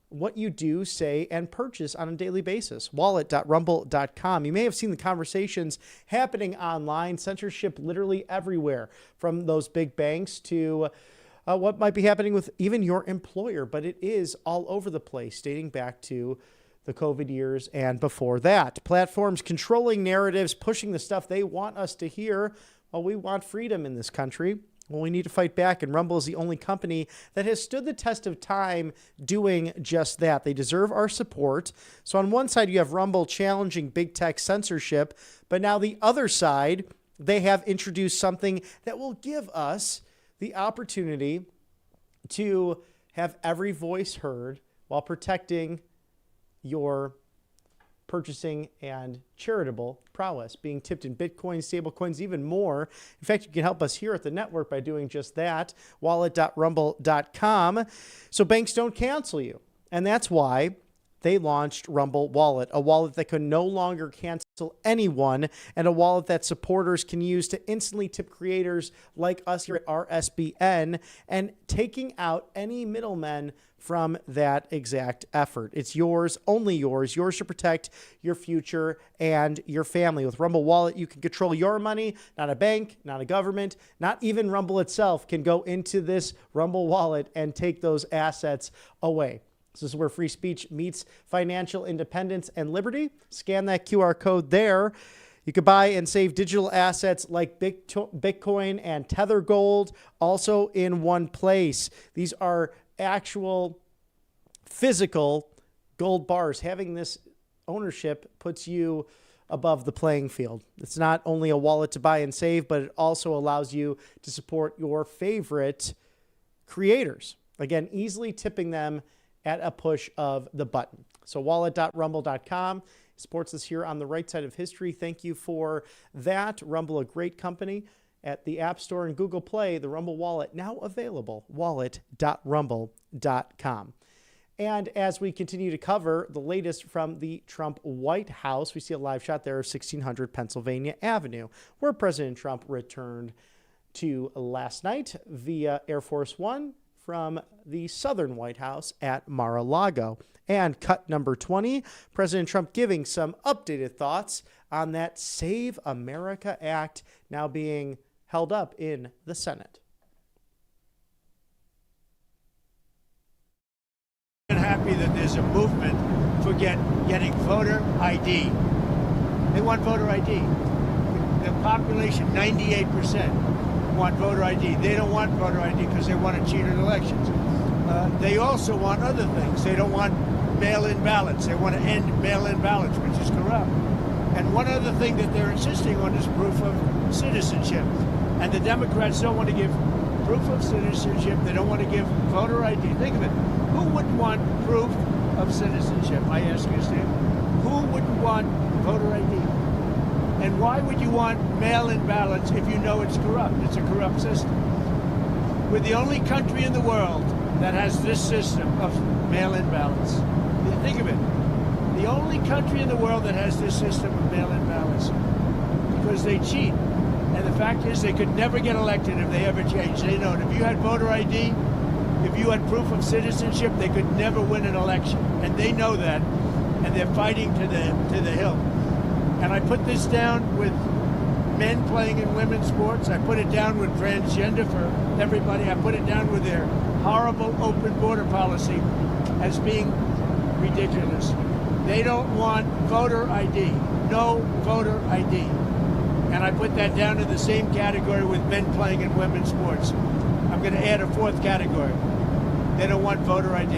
what you do, say, and purchase on a daily basis. Wallet.rumble.com. You may have seen the conversations happening online, censorship literally everywhere, from those big banks to what might be happening with even your employer, but it is all over the place, dating back to the COVID years and before that. Platforms controlling narratives, pushing the stuff they want us to hear. Well, we want freedom in this country. Well, we need to fight back, and Rumble is the only company that has stood the test of time doing just that. They deserve our support. So on one side, you have Rumble challenging big tech censorship, but now the other side, they have introduced something that will give us the opportunity to have every voice heard while protecting your purchasing and charitable prowess, being tipped in Bitcoin, stablecoins, even more. In fact, you can help us here at the network by doing just that. Wallet.rumble.com. So banks don't cancel you. And that's why they launched Rumble Wallet, a wallet that can no longer cancel anyone, and a wallet that supporters can use to instantly tip creators like us here at RSBN, and taking out any middlemen from that exact effort. It's yours, only yours to protect your future and your family. With Rumble Wallet, you can control your money. Not a bank, not a government, not even Rumble itself can go into this Rumble Wallet and take those assets away. This is where free speech meets financial independence and liberty. Scan that QR code there. You could buy and save digital assets like Bitcoin and Tether Gold also in one place. These are actual physical gold bars. Having this ownership puts you above the playing field. It's not only a wallet to buy and save, but it also allows you to support your favorite creators. Again, easily tipping them at a push of the button. So wallet.rumble.com supports us here on the right side of history. Thank you for that. Rumble, a great company. At the App Store and Google Play, the Rumble Wallet now available, wallet.rumble.com. And as we continue to cover the latest from the Trump White House, we see a live shot there of 1600 Pennsylvania Avenue, where President Trump returned to last night via Air Force One from the southern White House at Mar-a-Lago. And cut number 20, President Trump giving some updated thoughts on that Save America Act now being held up in the Senate. I'm happy that there's a movement for getting voter ID. They want voter ID. The population, 98%, want voter ID. They don't want voter ID because they want to cheat in elections. They also want other things. They don't want mail-in ballots. They want to end mail-in ballots, which is corrupt. And one other thing that they're insisting on is proof of citizenship. And the Democrats don't want to give proof of citizenship. They don't want to give voter ID. Think of it. Who wouldn't want proof of citizenship? I ask you, Steve. Who wouldn't want voter ID? And why would you want mail-in ballots if you know it's corrupt? It's a corrupt system. We're the only country in the world that has this system of mail-in ballots. Think of it. The only country in the world that has this system of mail-in ballots, because they cheat. And the fact is they could never get elected if they ever changed. They know it. If you had voter ID, if you had proof of citizenship, they could never win an election. And they know that, and they're fighting to the hill. And I put this down with men playing in women's sports. I put it down with transgender for everybody. I put it down with their horrible open border policy as being ridiculous. They don't want voter ID. No voter ID. And I put that down in the same category with men playing in women's sports. I'm going to add a fourth category. They don't want voter ID.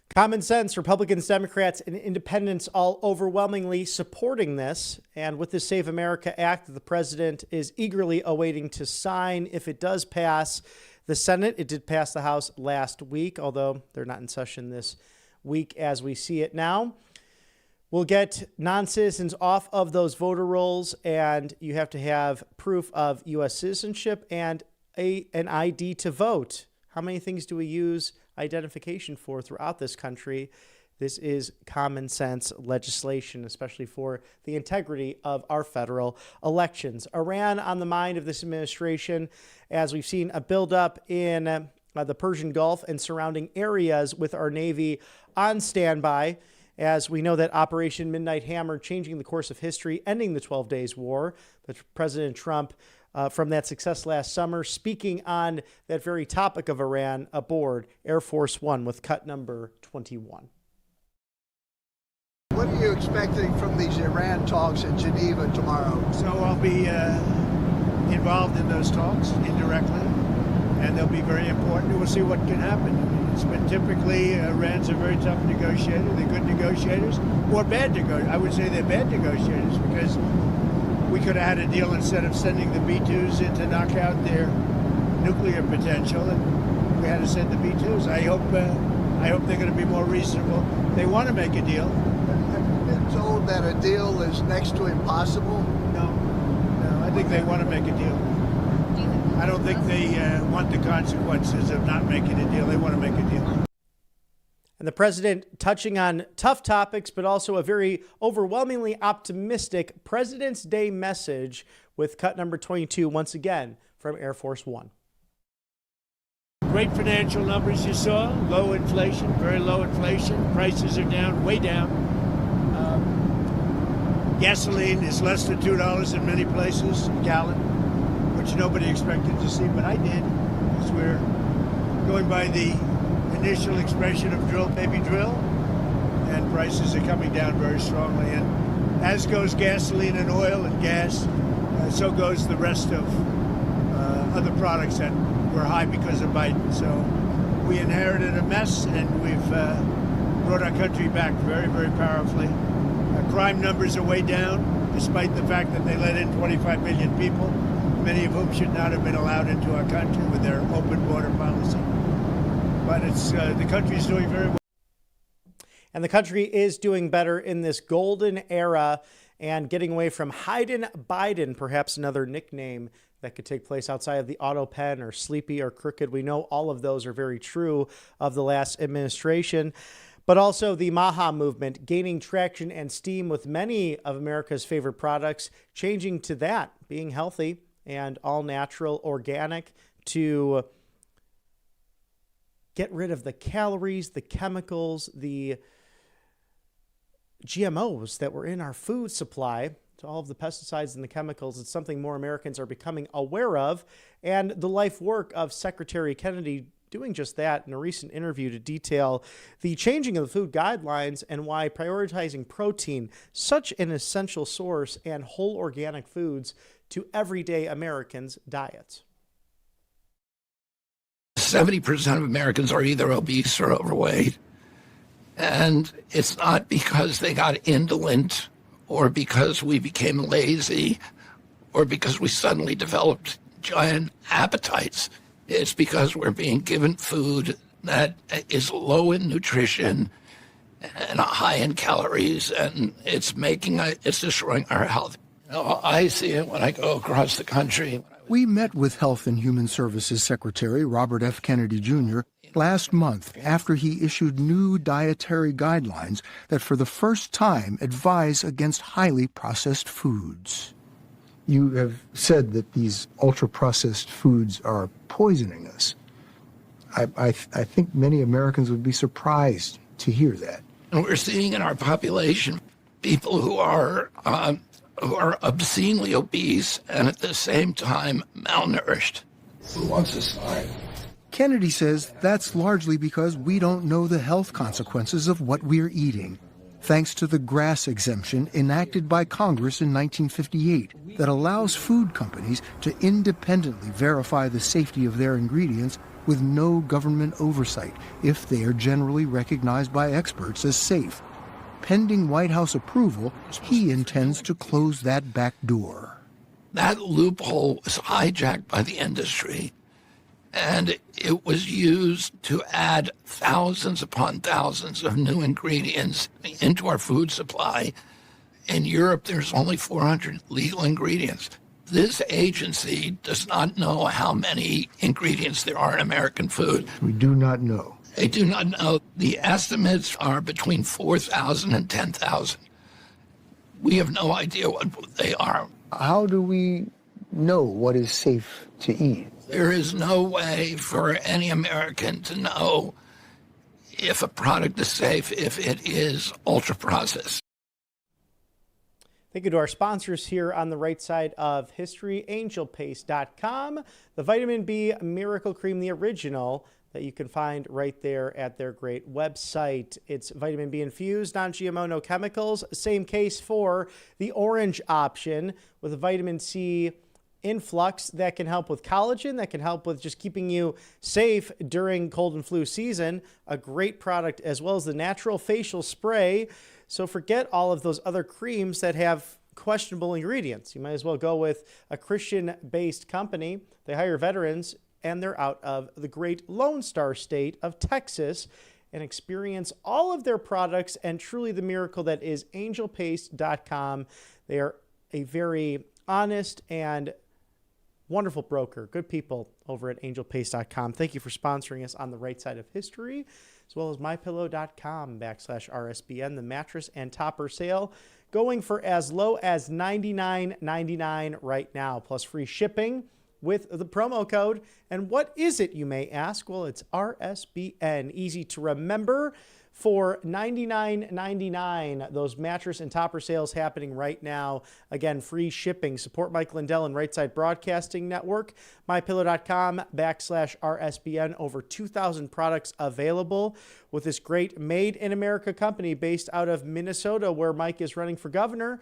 Common sense, Republicans, Democrats, and independents all overwhelmingly supporting this. And with the Save America Act that the president is eagerly awaiting to sign, if it does pass the Senate, it did pass the House last week, although they're not in session this week as we see it now. We'll get non-citizens off of those voter rolls, and you have to have proof of U.S. citizenship and an ID to vote. How many things do we use identification for throughout this country? This is common sense legislation, especially for the integrity of our federal elections. Iran on the mind of this administration, as we've seen a buildup in the Persian Gulf and surrounding areas with our Navy on standby, as we know that Operation Midnight Hammer changing the course of history, ending the 12 Days War. But President Trump, from that success last summer, speaking on that very topic of Iran aboard Air Force One with cut number 21. What are you expecting from these Iran talks in Geneva tomorrow? So I'll be involved in those talks indirectly, and they'll be very important. We'll see what can happen. It's been typically, Iran's a very tough negotiator. They're good negotiators, or bad negotiators. I would say they're bad negotiators because we could have had a deal instead of sending the B-2s in to knock out their nuclear potential, and we had to send the B-2s. I hope they're going to be more reasonable. They want to make a deal. Have you been told that a deal is next to impossible? No, I think they want to make a deal. I don't think they want the consequences of not making a deal. They want to make a deal. And the president touching on tough topics, but also a very overwhelmingly optimistic President's Day message with cut number 22, once again, from Air Force One. Great financial numbers you saw. Low inflation, very low inflation. Prices are down, way down. Gasoline is less than $2 in many places a gallon, which nobody expected to see, but I did, because we're going by the initial expression of drill, baby, drill, and prices are coming down very strongly. And as goes gasoline and oil and gas, so goes the rest of other products that were high because of Biden. So we inherited a mess, and we've brought our country back very, very powerfully. Crime numbers are way down, despite the fact that they let in 25 million people, many of whom should not have been allowed into our country with their open border policy. But it's the country's doing very well. And the country is doing better in this golden era and getting away from hiding Biden, perhaps another nickname that could take place outside of the auto pen or sleepy or crooked. We know all of those are very true of the last administration. But also the Maha movement gaining traction and steam with many of America's favorite products, changing to that, being healthy and all natural, organic, to get rid of the calories, the chemicals, the GMOs that were in our food supply, to all of the pesticides and the chemicals. It's something more Americans are becoming aware of, and the life work of Secretary Kennedy doing just that in a recent interview to detail the changing of the food guidelines and why prioritizing protein, such an essential source, and whole organic foods to everyday Americans' diets. 70% of Americans are either obese or overweight. And it's not because they got indolent or because we became lazy or because we suddenly developed giant appetites. It's because we're being given food that is low in nutrition and high in calories, and it's destroying our health. I see it when I go across the country. We met with Health and Human Services Secretary Robert F. Kennedy Jr. last month after he issued new dietary guidelines that for the first time advise against highly processed foods. You have said that these ultra-processed foods are poisoning us. I think many Americans would be surprised to hear that. And we're seeing in our population people who are obscenely obese and at the same time malnourished. Who wants to start? Kennedy says that's largely because we don't know the health consequences of what we're eating, thanks to the GRAS exemption enacted by Congress in 1958 that allows food companies to independently verify the safety of their ingredients with no government oversight if they are generally recognized by experts as safe. Pending White House approval, he intends to close that back door. That loophole was hijacked by the industry, and it was used to add thousands upon thousands of new ingredients into our food supply. In Europe, there's only 400 legal ingredients. This agency does not know how many ingredients there are in American food. We do not know. They do not know. The estimates are between 4,000 and 10,000. We have no idea what they are. How do we know what is safe to eat? There is no way for any American to know if a product is safe if it is ultra-processed. Thank you to our sponsors here on the right side of history, angelpaste.com, the Vitamin B Miracle Cream, the original, that you can find right there at their great website. It's vitamin B infused, non-GMO, no chemicals. Same case for the orange option with a vitamin C influx that can help with collagen, that can help with just keeping you safe during cold and flu season. A great product, as well as the natural facial spray. So forget all of those other creams that have questionable ingredients. You might as well go with a Christian-based company. They hire veterans, and they're out of the great Lone Star state of Texas, and experience all of their products and truly the miracle that is angelpaste.com. They are a very honest and wonderful broker. Good people over at angelpaste.com. Thank you for sponsoring us on the right side of history, as well as mypillow.com/RSBN, the mattress and topper sale, going for as low as $99.99 right now, plus free shipping with the promo code. And what is it, you may ask? Well, it's RSBN. Easy to remember. For $99.99, those mattress and topper sales happening right now. Again, free shipping. Support Mike Lindell and Right Side Broadcasting Network. MyPillow.com/RSBN. Over 2,000 products available with this great Made in America company based out of Minnesota, where Mike is running for governor.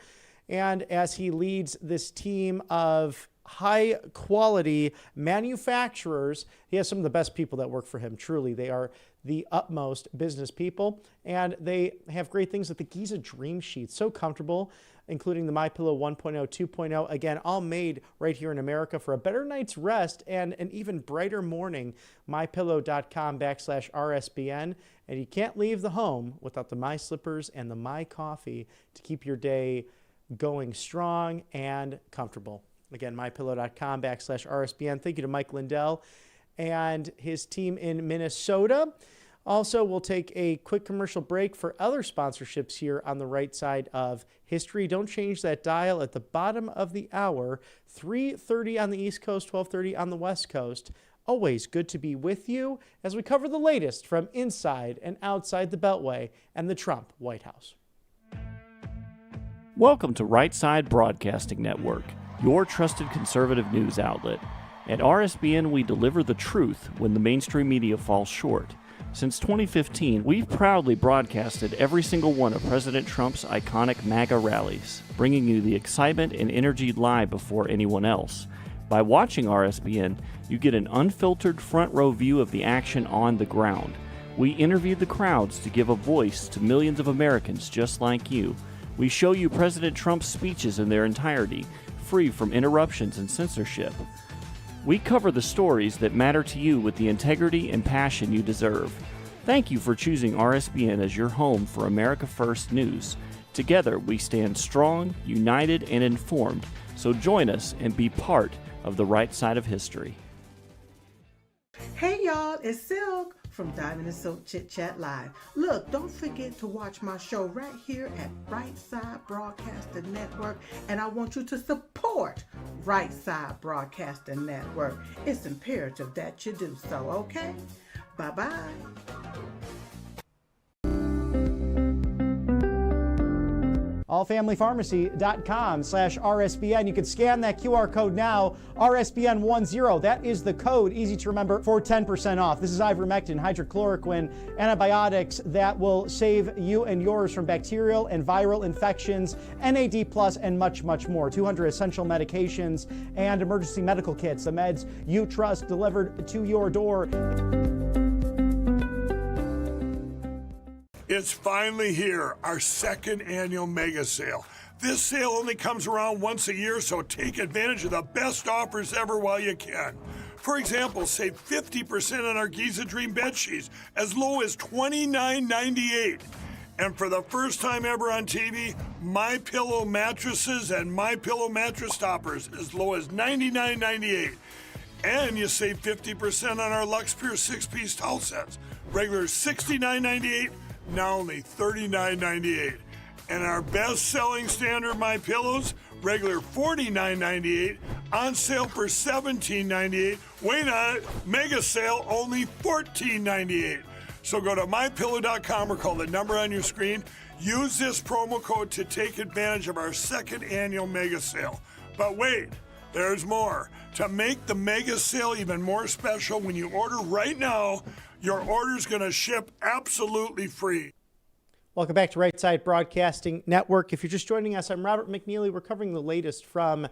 And as he leads this team of high quality manufacturers, he has some of the best people that work for him. Truly, they are the utmost business people, and they have great things like the Giza Dream Sheet, so comfortable, including the MyPillow 1.0, 2.0, again, all made right here in America for a better night's rest and an even brighter morning. MyPillow.com/RSBN, and you can't leave the home without the My Slippers and the My Coffee to keep your day going strong and comfortable. Again, mypillow.com/RSBN. Thank you to Mike Lindell and his team in Minnesota. Also, we'll take a quick commercial break for other sponsorships here on the right side of history. Don't change that dial at the bottom of the hour, 3:30 on the East Coast, 12:30 on the West Coast. always good to be with you as we cover the latest from inside and outside the Beltway and the Trump White House. Welcome to Right Side Broadcasting Network, your trusted conservative news outlet. At RSBN, we deliver the truth when the mainstream media falls short. Since 2015, we've proudly broadcasted every single one of President Trump's iconic MAGA rallies, bringing you the excitement and energy live before anyone else. By watching RSBN, you get an unfiltered front row view of the action on the ground. We interview the crowds to give a voice to millions of Americans just like you. We show you President Trump's speeches in their entirety, free from interruptions and censorship. We cover the stories that matter to you with the integrity and passion you deserve. Thank you for choosing RSBN as your home for America First news. Together, we stand strong, united, and informed. So join us and be part of the right side of history. Hey y'all, it's Silk from Diamond and Silk Chit Chat Live. Look, don't forget to watch my show right here at Right Side Broadcasting Network, and I want you to support Right Side Broadcasting Network. It's imperative that you do so, okay? Bye-bye. allfamilypharmacy.com/RSBN. You can scan that QR code now, RSBN10. That is the code, easy to remember, for 10% off. This is ivermectin, hydrochloroquine, antibiotics that will save you and yours from bacterial and viral infections, NAD+, and much, much more. 200 essential medications and emergency medical kits, the meds you trust delivered to your door. It's finally here, our second annual mega sale. This sale only comes around once a year, so take advantage of the best offers ever while you can. For example, save 50% on our Giza Dream bed sheets, as low as $29.98. And for the first time ever on TV, My Pillow mattresses and My Pillow mattress toppers, as low as $99.98. And you save 50% on our Lux Pure 6-piece towel sets, regular $69.98. Now only $39.98. And our best-selling standard My Pillows, regular $49.98, on sale for $17.98. Wait on it, mega sale only $14.98. So go to mypillow.com or call the number on your screen. Use this promo code to take advantage of our second annual mega sale. But wait, there's more. To make the mega sale even more special, when you order right now, your order's going to ship absolutely free. Welcome back to Right Side Broadcasting Network. If you're just joining us, I'm Robert McNeely. We're covering the latest from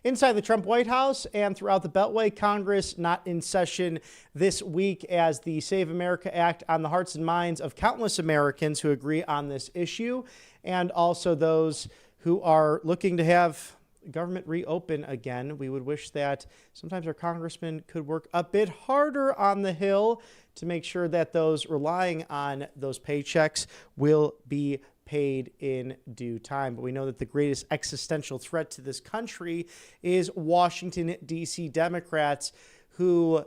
inside the Trump White House and throughout the Beltway. Congress not in session this week as the Save America Act on the hearts and minds of countless Americans who agree on this issue, and also those who are looking to have government reopen again. We would wish that sometimes our congressmen could work a bit harder on the Hill to make sure that those relying on those paychecks will be paid in due time. But we know that the greatest existential threat to this country is Washington, D.C. Democrats who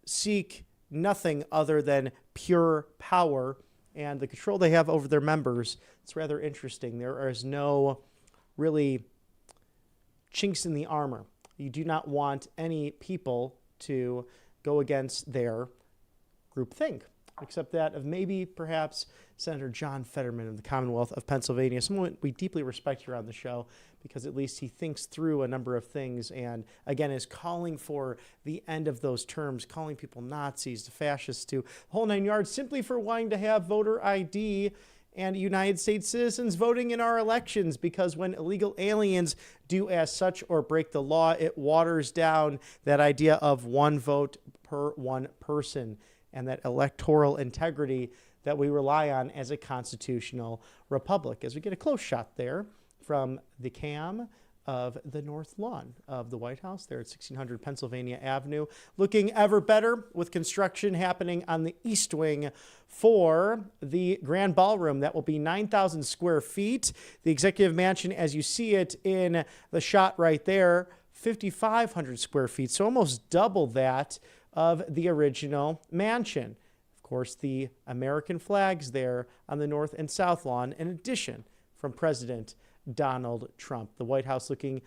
seek nothing other than pure power and the control they have over their members. It's rather interesting. There is no really chinks in the armor. You do not want any people to go against their groupthink, except that of maybe perhaps Senator John Fetterman of the Commonwealth of Pennsylvania, someone we deeply respect here on the show because at least he thinks through a number of things and, again, is calling for the end of those terms, calling people Nazis to fascists to the whole nine yards simply for wanting to have voter ID and United States citizens voting in our elections, because when illegal aliens do as such or break the law, it waters down that idea of one vote per one person and that electoral integrity that we rely on as a constitutional republic. As we get a close shot there from the cam of the North Lawn of the White House there at 1600 Pennsylvania Avenue, looking ever better with construction happening on the East Wing for the Grand Ballroom. That will be 9,000 square feet. The Executive Mansion, as you see it in the shot right there, 5,500 square feet, so almost double that of the original mansion. Of course, the American flags there on the North and South Lawn, in addition from President Donald Trump. The White House looking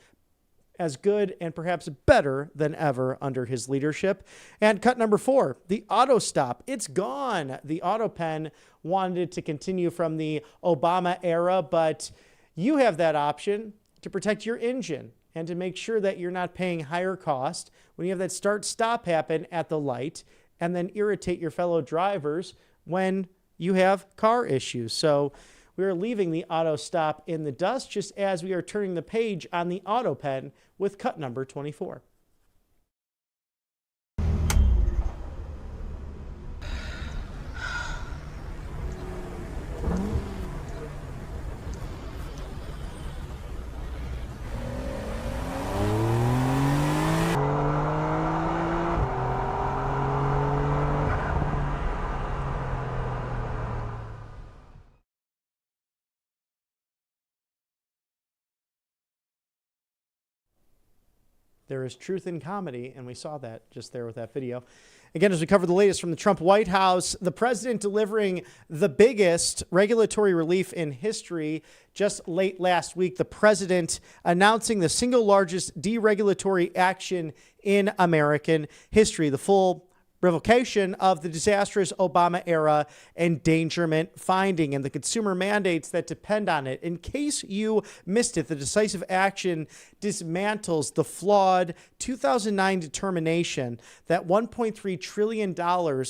as good and perhaps better than ever under his leadership. And cut number 4, the auto stop. It's gone. The auto pen wanted it to continue from the Obama era, but you have that option to protect your engine and to make sure that you're not paying higher cost when you have that start-stop happen at the light and then irritate your fellow drivers when you have car issues. So we are leaving the auto stop in the dust just as we are turning the page on the auto pen with cut number 24. There is truth in comedy, and we saw that just there with that video. Again, as we cover the latest from the Trump White House, the president delivering the biggest regulatory relief in history. Just late last week, the president announcing the single largest deregulatory action in American history, the full revocation of the disastrous Obama-era endangerment finding and the consumer mandates that depend on it. In case you missed it, the decisive action dismantles the flawed 2009 determination that $1.3 trillion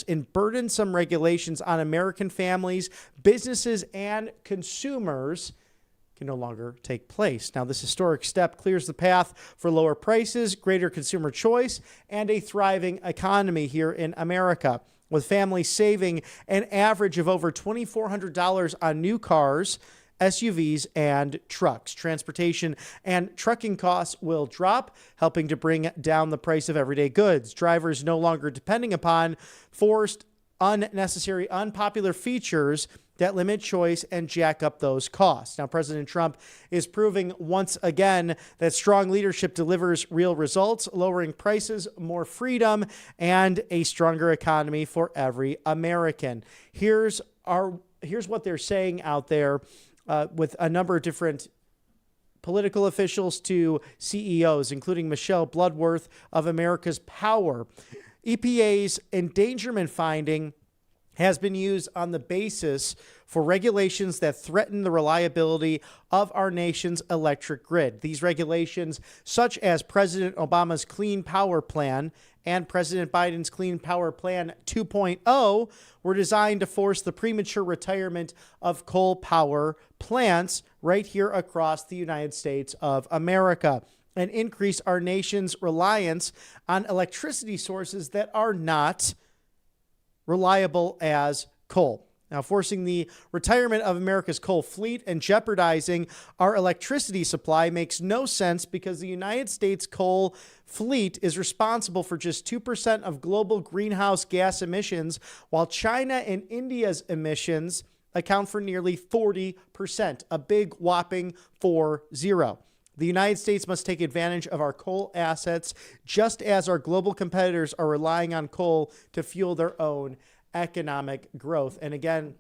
in burdensome regulations on American families, businesses, and consumers can no longer take place. Now, this historic step clears the path for lower prices, greater consumer choice, and a thriving economy here in America, with families saving an average of over $2,400 on new cars, SUVs, and trucks. Transportation and trucking costs will drop, helping to bring down the price of everyday goods. Drivers no longer depending upon forced, unnecessary, unpopular features that limit choice and jack up those costs. Now, President Trump is proving once again that strong leadership delivers real results, lowering prices, more freedom, and a stronger economy for every American. Here's what they're saying out there with a number of different political officials to CEOs, including Michelle Bloodworth of America's Power. EPA's endangerment finding has been used on the basis for regulations that threaten the reliability of our nation's electric grid. These regulations, such as President Obama's Clean Power Plan and President Biden's Clean Power Plan 2.0, were designed to force the premature retirement of coal power plants right here across the United States of America and increase our nation's reliance on electricity sources that are not reliable as coal. Now, forcing the retirement of America's coal fleet and jeopardizing our electricity supply makes no sense because the United States coal fleet is responsible for just 2% of global greenhouse gas emissions, while China and India's emissions account for nearly 40%, a big whopping 40. The United States must take advantage of our coal assets, just as our global competitors are relying on coal to fuel their own economic growth. And again,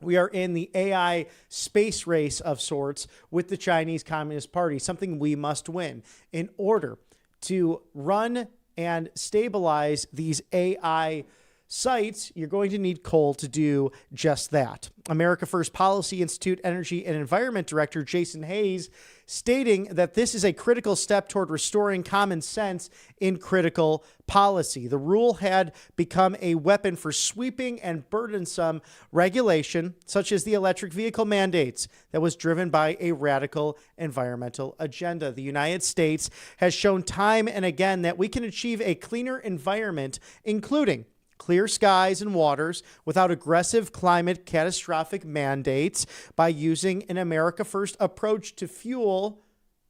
we are in the AI space race of sorts with the Chinese Communist Party, something we must win. In order to run and stabilize these AI sites, you're going to need coal to do just that. America First Policy Institute Energy and Environment Director Jason Hayes stating that this is a critical step toward restoring common sense in critical policy. The rule had become a weapon for sweeping and burdensome regulation, such as the electric vehicle mandates that was driven by a radical environmental agenda. The United States has shown time and again that we can achieve a cleaner environment, including clear skies and waters, without aggressive climate catastrophic mandates, by using an America First approach to fuel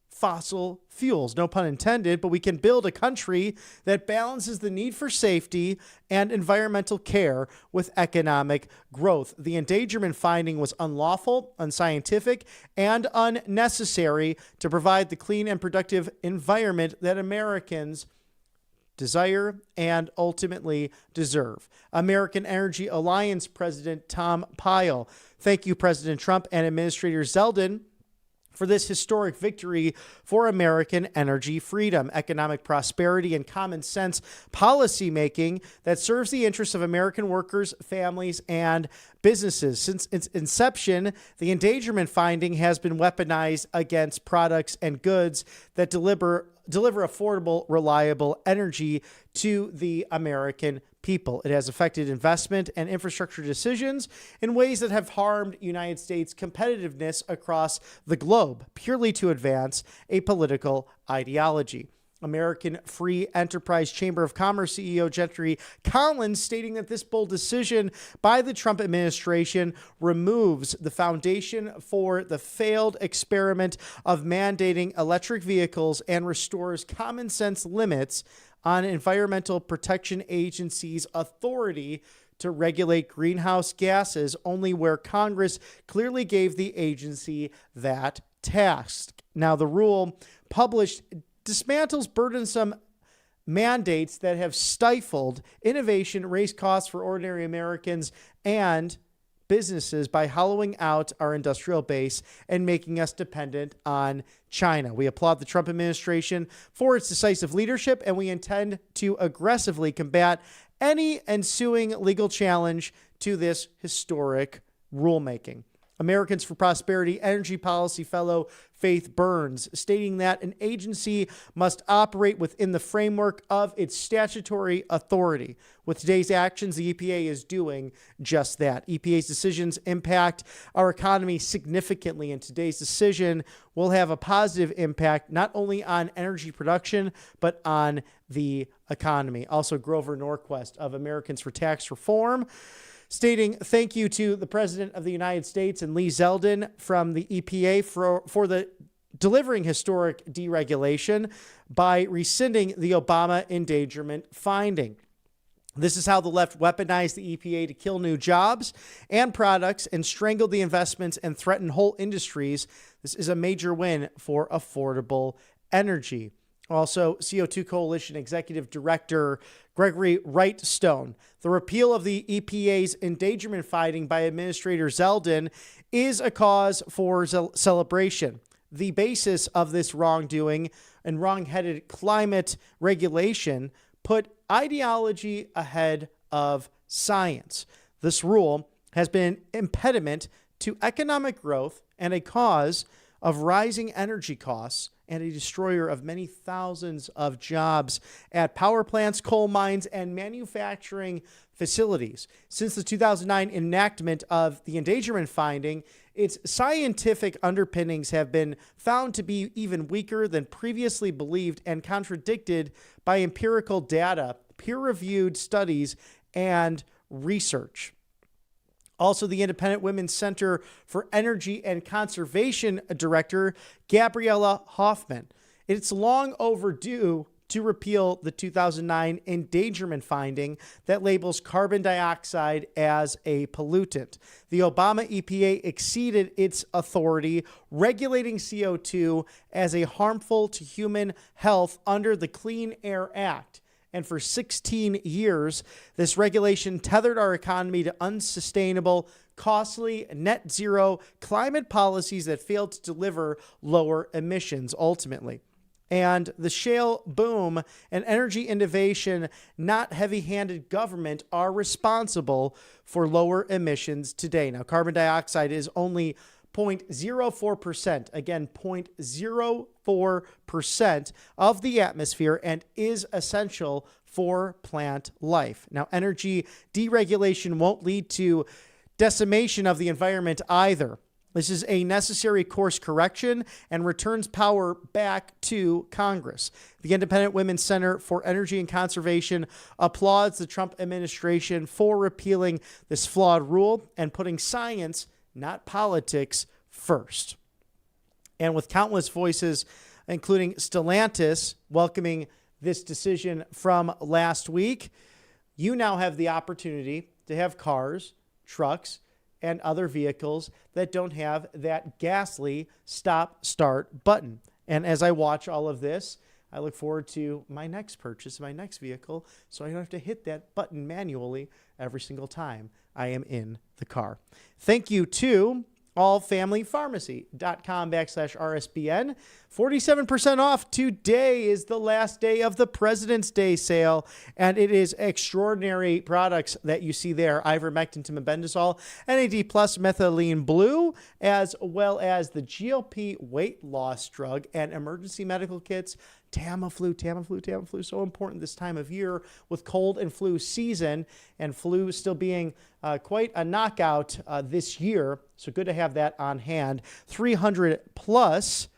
fossil fuels. No pun intended, but we can build a country that balances the need for safety and environmental care with economic growth. The endangerment finding was unlawful, unscientific, and unnecessary to provide the clean and productive environment that Americans desire and ultimately deserve. American Energy Alliance President Tom Pyle. Thank you, President Trump and Administrator Zeldin, for this historic victory for American energy freedom, economic prosperity, and common sense policymaking that serves the interests of American workers, families, and businesses. Since its inception, the endangerment finding has been weaponized against products and goods that deliver affordable, reliable energy to the American people. It has affected investment and infrastructure decisions in ways that have harmed United States competitiveness across the globe, purely to advance a political ideology. American Free Enterprise Chamber of Commerce CEO Gentry Collins stating that this bold decision by the Trump administration removes the foundation for the failed experiment of mandating electric vehicles and restores common sense limits on Environmental Protection Agency's authority to regulate greenhouse gases only where Congress clearly gave the agency that task. Now, the rule published dismantles burdensome mandates that have stifled innovation, raised costs for ordinary Americans and businesses by hollowing out our industrial base and making us dependent on China. We applaud the Trump administration for its decisive leadership, and we intend to aggressively combat any ensuing legal challenge to this historic rulemaking. Americans for Prosperity Energy Policy Fellow Faith Burns, stating that an agency must operate within the framework of its statutory authority. With today's actions, the EPA is doing just that. EPA's decisions impact our economy significantly, and today's decision will have a positive impact not only on energy production, but on the economy. Also, Grover Norquist of Americans for Tax Reform, stating thank you to the President of the United States and Lee Zeldin from the EPA for the delivering historic deregulation by rescinding the Obama endangerment finding. This is how the left weaponized the EPA to kill new jobs and products and strangle the investments and threaten whole industries. This is a major win for affordable energy. Also, CO2 Coalition Executive Director Gregory Wrightstone. The repeal of the EPA's endangerment finding by Administrator Zeldin is a cause for celebration. The basis of this wrongdoing and wrong-headed climate regulation put ideology ahead of science. This rule has been an impediment to economic growth and a cause of rising energy costs and a destroyer of many thousands of jobs at power plants, coal mines, and manufacturing facilities. Since the 2009 enactment of the endangerment finding, its scientific underpinnings have been found to be even weaker than previously believed and contradicted by empirical data, peer-reviewed studies, and research. Also, the Independent Women's Center for Energy and Conservation Director, Gabriella Hoffman. It's long overdue to repeal the 2009 endangerment finding that labels carbon dioxide as a pollutant. The Obama EPA exceeded its authority, regulating CO2 as a harmful to human health under the Clean Air Act. And for 16 years, this regulation tethered our economy to unsustainable, costly, net zero climate policies that failed to deliver lower emissions ultimately. And the shale boom and energy innovation, not heavy-handed government, are responsible for lower emissions today. Now, carbon dioxide is only 0.04%, again, 0.04% of the atmosphere and is essential for plant life. Now, energy deregulation won't lead to decimation of the environment either. This is a necessary course correction and returns power back to Congress. The Independent Women's Center for Energy and Conservation applauds the Trump administration for repealing this flawed rule and putting science, not politics, first. And with countless voices, including Stellantis, welcoming this decision from last week, you now have the opportunity to have cars, trucks, and other vehicles that don't have that ghastly stop-start button. And as I watch all of this, I look forward to my next purchase, my next vehicle, so I don't have to hit that button manually every single time I am in the car. Thank you to allfamilypharmacy.com/RSBN. 47% off. Today is the last day of the President's Day sale, and it is extraordinary products that you see there. Ivermectin, mebendazole, NAD+, methylene blue, as well as the GLP weight loss drug and emergency medical kits. Tamiflu, so important this time of year with cold and flu season, and flu still being quite a knockout this year. So good to have that on hand. 300 plus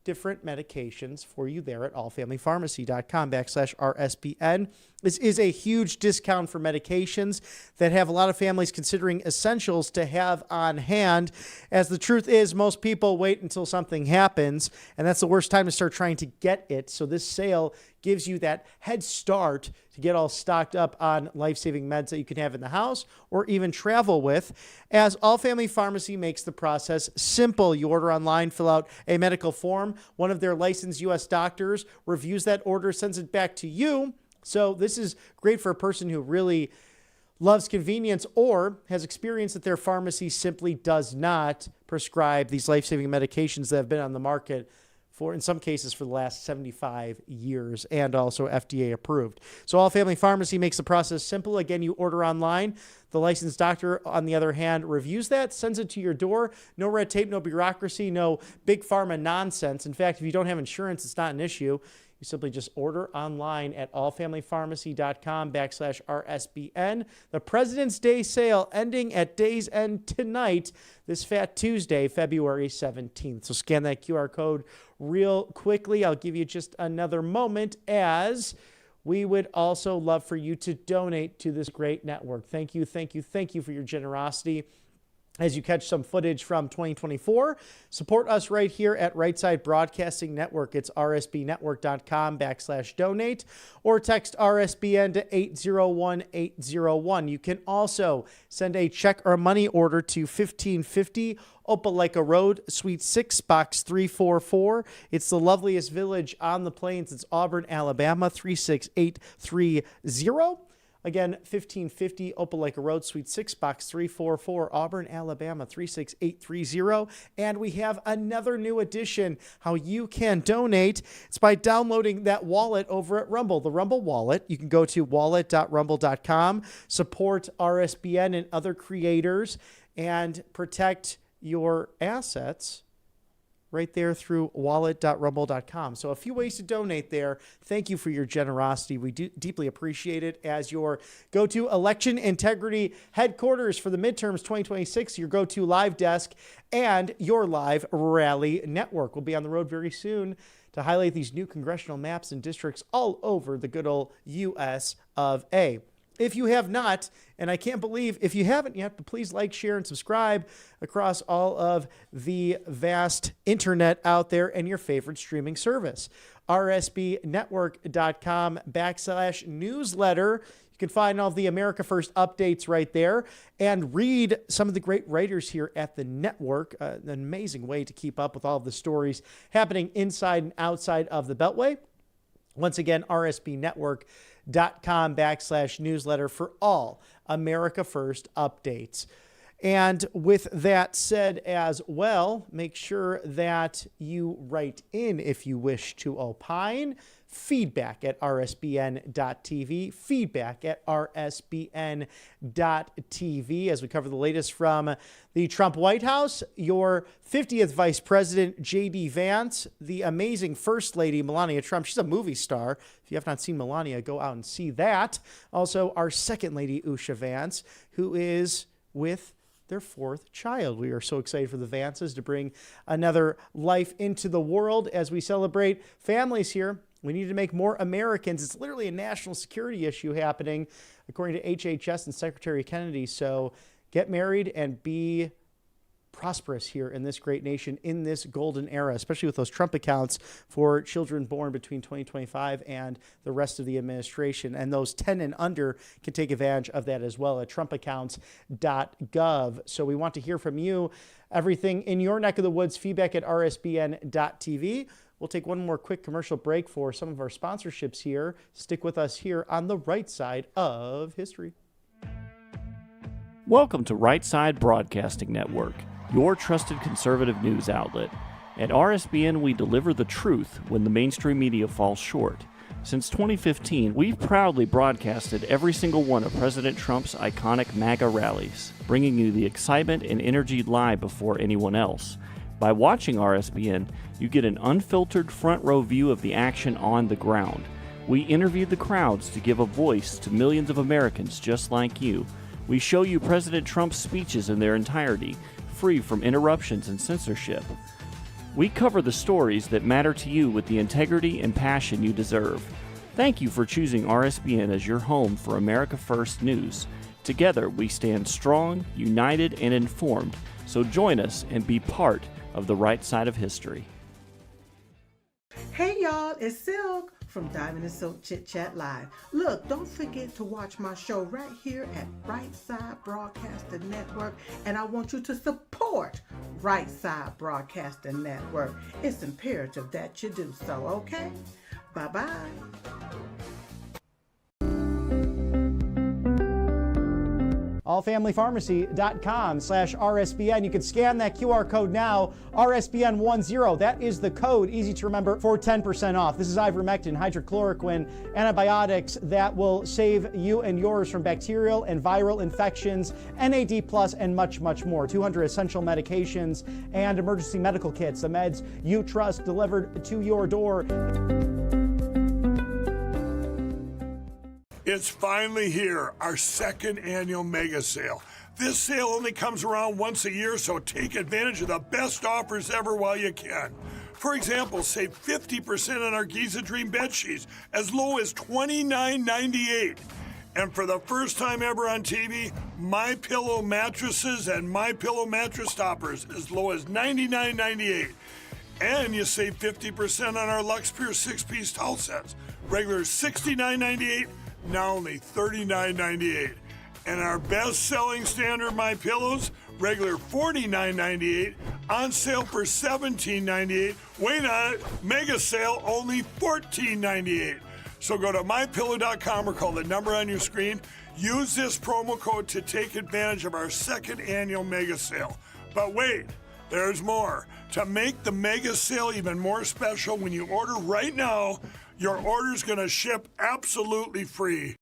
different medications for you there at allfamilypharmacy.com/RSBN. This is a huge discount for medications that have a lot of families considering essentials to have on hand, as the truth is most people wait until something happens, and that's the worst time to start trying to get it. So this sale gives you that head start to get all stocked up on life-saving meds that you can have in the house or even travel with, as All Family Pharmacy makes the process simple. You order online, fill out a medical form. One of their licensed U.S. doctors reviews that order, sends it back to you. So this is great for a person who really loves convenience or has experience that their pharmacy simply does not prescribe these life-saving medications that have been on the market for, in some cases, for the last 75 years, and also FDA approved. So All Family Pharmacy makes the process simple. Again, you order online. The licensed doctor, on the other hand, reviews that, sends it to your door. No red tape, no bureaucracy, no big pharma nonsense. In fact, if you don't have insurance, it's not an issue. You simply just order online at allfamilypharmacy.com/RSBN. The President's Day sale ending at day's end tonight, this Fat Tuesday, February 17th. So scan that QR code real quickly. I'll give you just another moment, as we would also love for you to donate to this great network. Thank you for your generosity. As you catch some footage from 2024, support us right here at Right Side Broadcasting Network. It's rsbnetwork.com/donate, or text RSBN to 801801. You can also send a check or money order to 1550 Opelika Road, Suite 6, Box 344. It's the loveliest village on the plains. It's Auburn, Alabama, 36830. Again, 1550 Opelika Road, Suite 6, Box 344, Auburn, Alabama, 36830. And we have another new addition, how you can donate. It's by downloading that wallet over at Rumble, the Rumble wallet. You can go to wallet.rumble.com, support RSBN and other creators, and protect your assets right there through wallet.rumble.com. So a few ways to donate there. Thank you for your generosity. We do deeply appreciate it. As your go-to election integrity headquarters for the midterms 2026, your go-to live desk, and your live rally network. We'll be on the road very soon to highlight these new congressional maps and districts all over the good old U.S. of A. If you have not, and I can't believe if you haven't yet, but please like, share, and subscribe across all of the vast internet out there and your favorite streaming service. rsbnetwork.com/newsletter. You can find all of the America First updates right there and read some of the great writers here at the network. An amazing way to keep up with all of the stories happening inside and outside of the Beltway. Once again, rsbnetwork.com/newsletter for all America First updates. And with that said as well, make sure that you write in if you wish to opine. Feedback at rsbn.tv, feedback at rsbn.tv, as we cover the latest from the Trump White House, your 50th Vice President, J.D. Vance, the amazing First Lady, Melania Trump. She's a movie star. If you have not seen Melania, go out and see that. Also, our Second Lady, Usha Vance, who is with their fourth child. We are so excited for the Vances to bring another life into the world as we celebrate families here. We need to make more Americans. It's literally a national security issue happening, according to HHS and Secretary Kennedy. So get married and be prosperous here in this great nation in this golden era, especially with those Trump accounts for children born between 2025 and the rest of the administration. And those 10 and under can take advantage of that as well at trumpaccounts.gov. So we want to hear from you. Everything in your neck of the woods, feedback at rsbn.tv. We'll take one more quick commercial break for some of our sponsorships here. Stick with us here on the right side of history. Welcome to Right Side Broadcasting Network, your trusted conservative news outlet. At RSBN, we deliver the truth when the mainstream media falls short. Since 2015, we've proudly broadcasted every single one of President Trump's iconic MAGA rallies, bringing you the excitement and energy live before anyone else. By watching RSBN, you get an unfiltered front row view of the action on the ground. We interview the crowds to give a voice to millions of Americans just like you. We show you President Trump's speeches in their entirety, free from interruptions and censorship. We cover the stories that matter to you with the integrity and passion you deserve. Thank you for choosing RSBN as your home for America First News. Together, we stand strong, united, and informed. So join us and be part of the right side of history. Hey y'all, it's Silk from Diamond and Silk Chit Chat Live. Look, don't forget to watch my show right here at Right Side Broadcasting Network, and I want you to support Right Side Broadcasting Network. It's imperative that you do so, okay? Bye-bye. allfamilypharmacy.com/RSBN. You can scan that QR code now, RSBN10. That is the code, easy to remember, for 10% off. This is ivermectin, hydrochloroquine, antibiotics that will save you and yours from bacterial and viral infections, NAD+, and much, much more. 200 essential medications and emergency medical kits, the meds you trust delivered to your door. It's finally here, our second annual mega sale. This sale only comes around once a year, so take advantage of the best offers ever while you can. For example, save 50% on our Giza Dream bed sheets, as low as $29.98. And for the first time ever on TV, MyPillow mattresses and MyPillow mattress toppers, as low as $99.98. And you save 50% on our Lux Pure 6-piece towel sets, regular $69.98. Now only $39.98. And our best-selling standard My Pillows, regular $49.98, on sale for $17.98. Wait on it, mega sale only $14.98. So go to mypillow.com or call the number on your screen. Use this promo code to take advantage of our second annual mega sale. But wait, there's more. To make the mega sale even more special, when you order right now, your order's going to ship absolutely free.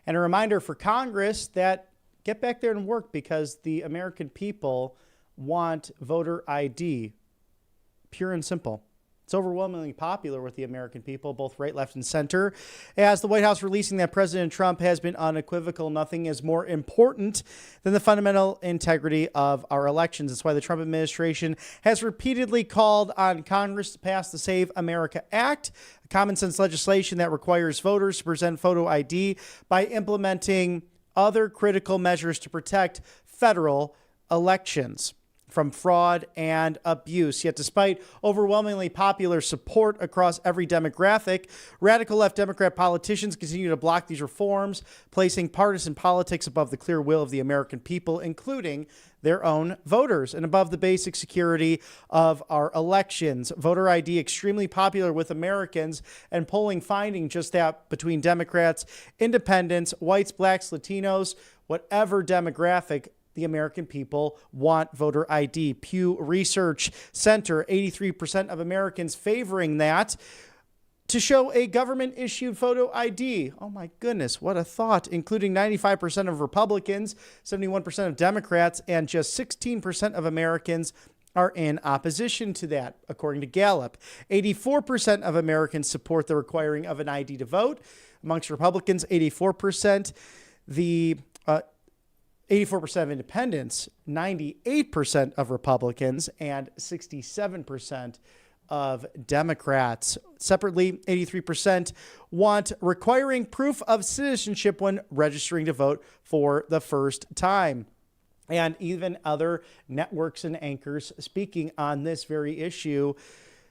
And a reminder for Congress that get back there and work, because the American people want voter ID. Pure and simple. It's overwhelmingly popular with the American people, both right, left, and center. As the White House releasing that President Trump has been unequivocal, nothing is more important than the fundamental integrity of our elections. That's why the Trump administration has repeatedly called on Congress to pass the Save America Act, a common sense legislation that requires voters to present photo ID by implementing other critical measures to protect federal elections from fraud and abuse. Yet despite overwhelmingly popular support across every demographic, radical left Democrat politicians continue to block these reforms, placing partisan politics above the clear will of the American people, including their own voters, and above the basic security of our elections. Voter ID extremely popular with Americans, and polling finding just that between Democrats, independents, whites, blacks, Latinos, whatever demographic, the American people want voter ID. Pew Research Center, 83% of Americans favoring that to show a government-issued photo ID. Oh my goodness, what a thought, including 95% of Republicans, 71% of Democrats, and just 16% of Americans are in opposition to that, according to Gallup. 84% of Americans support the requiring of an ID to vote. Amongst Republicans, 84%. The 84% of independents, 98% of Republicans, and 67% of Democrats. Separately, 83% want requiring proof of citizenship when registering to vote for the first time. And even other networks and anchors speaking on this very issue,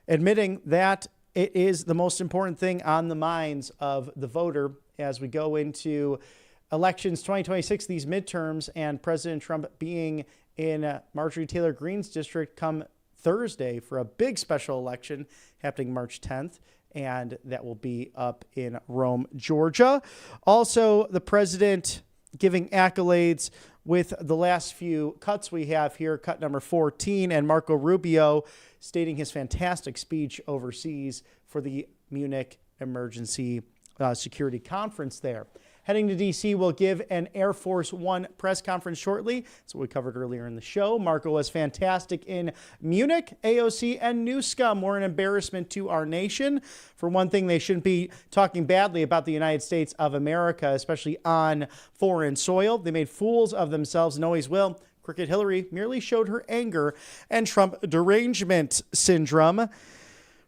admitting that it is the most important thing on the minds of the voter as we go into elections 2026, these midterms, and President Trump being in Marjorie Taylor Greene's district come Thursday for a big special election happening March 10th, and that will be up in Rome, Georgia. Also, the president giving accolades with the last few cuts we have here, cut number 14, and Marco Rubio stating his fantastic speech overseas for the Munich Emergency Security Conference there. Heading to D.C., we'll give an Air Force One press conference shortly. That's what we covered earlier in the show. Marco was fantastic in Munich. AOC and New Scum were an embarrassment to our nation. For one thing, they shouldn't be talking badly about the United States of America, especially on foreign soil. They made fools of themselves and always will. Crooked Hillary merely showed her anger and Trump derangement syndrome.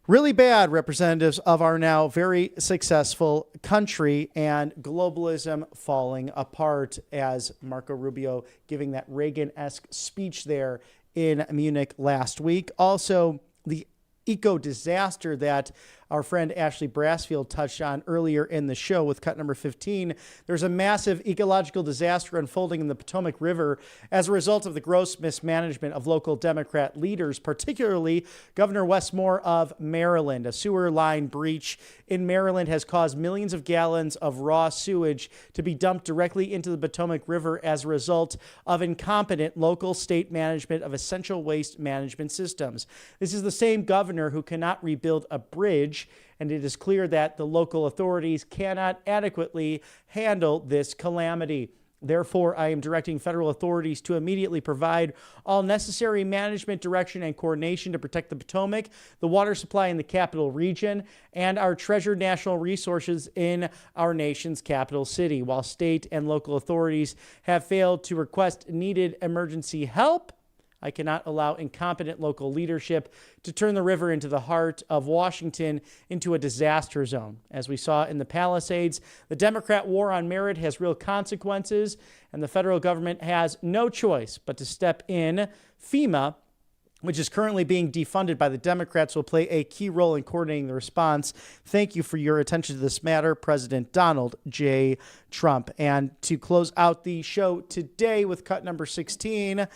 Really bad representatives of our now very successful country, and globalism falling apart, as Marco Rubio giving that Reagan-esque speech there in Munich last week. Also, the eco-disaster that our friend Ashley Brassfield touched on earlier in the show with cut number 15. There's a massive ecological disaster unfolding in the Potomac River as a result of the gross mismanagement of local Democrat leaders, particularly Governor Wes Moore of Maryland. A sewer line breach in Maryland has caused millions of gallons of raw sewage to be dumped directly into the Potomac River as a result of incompetent local state management of essential waste management systems. This is the same governor who cannot rebuild a bridge, and it is clear that the local authorities cannot adequately handle this calamity. Therefore, I am directing federal authorities to immediately provide all necessary management, direction, and coordination to protect the Potomac, the water supply in the capital region, and our treasured national resources in our nation's capital city. While state and local authorities have failed to request needed emergency help, I cannot allow incompetent local leadership to turn the river into the heart of Washington into a disaster zone. As we saw in the Palisades, the Democrat war on merit has real consequences, and the federal government has no choice but to step in. FEMA, which is currently being defunded by the Democrats, will play a key role in coordinating the response. Thank you for your attention to this matter, President Donald J. Trump. And to close out the show today with cut number 16,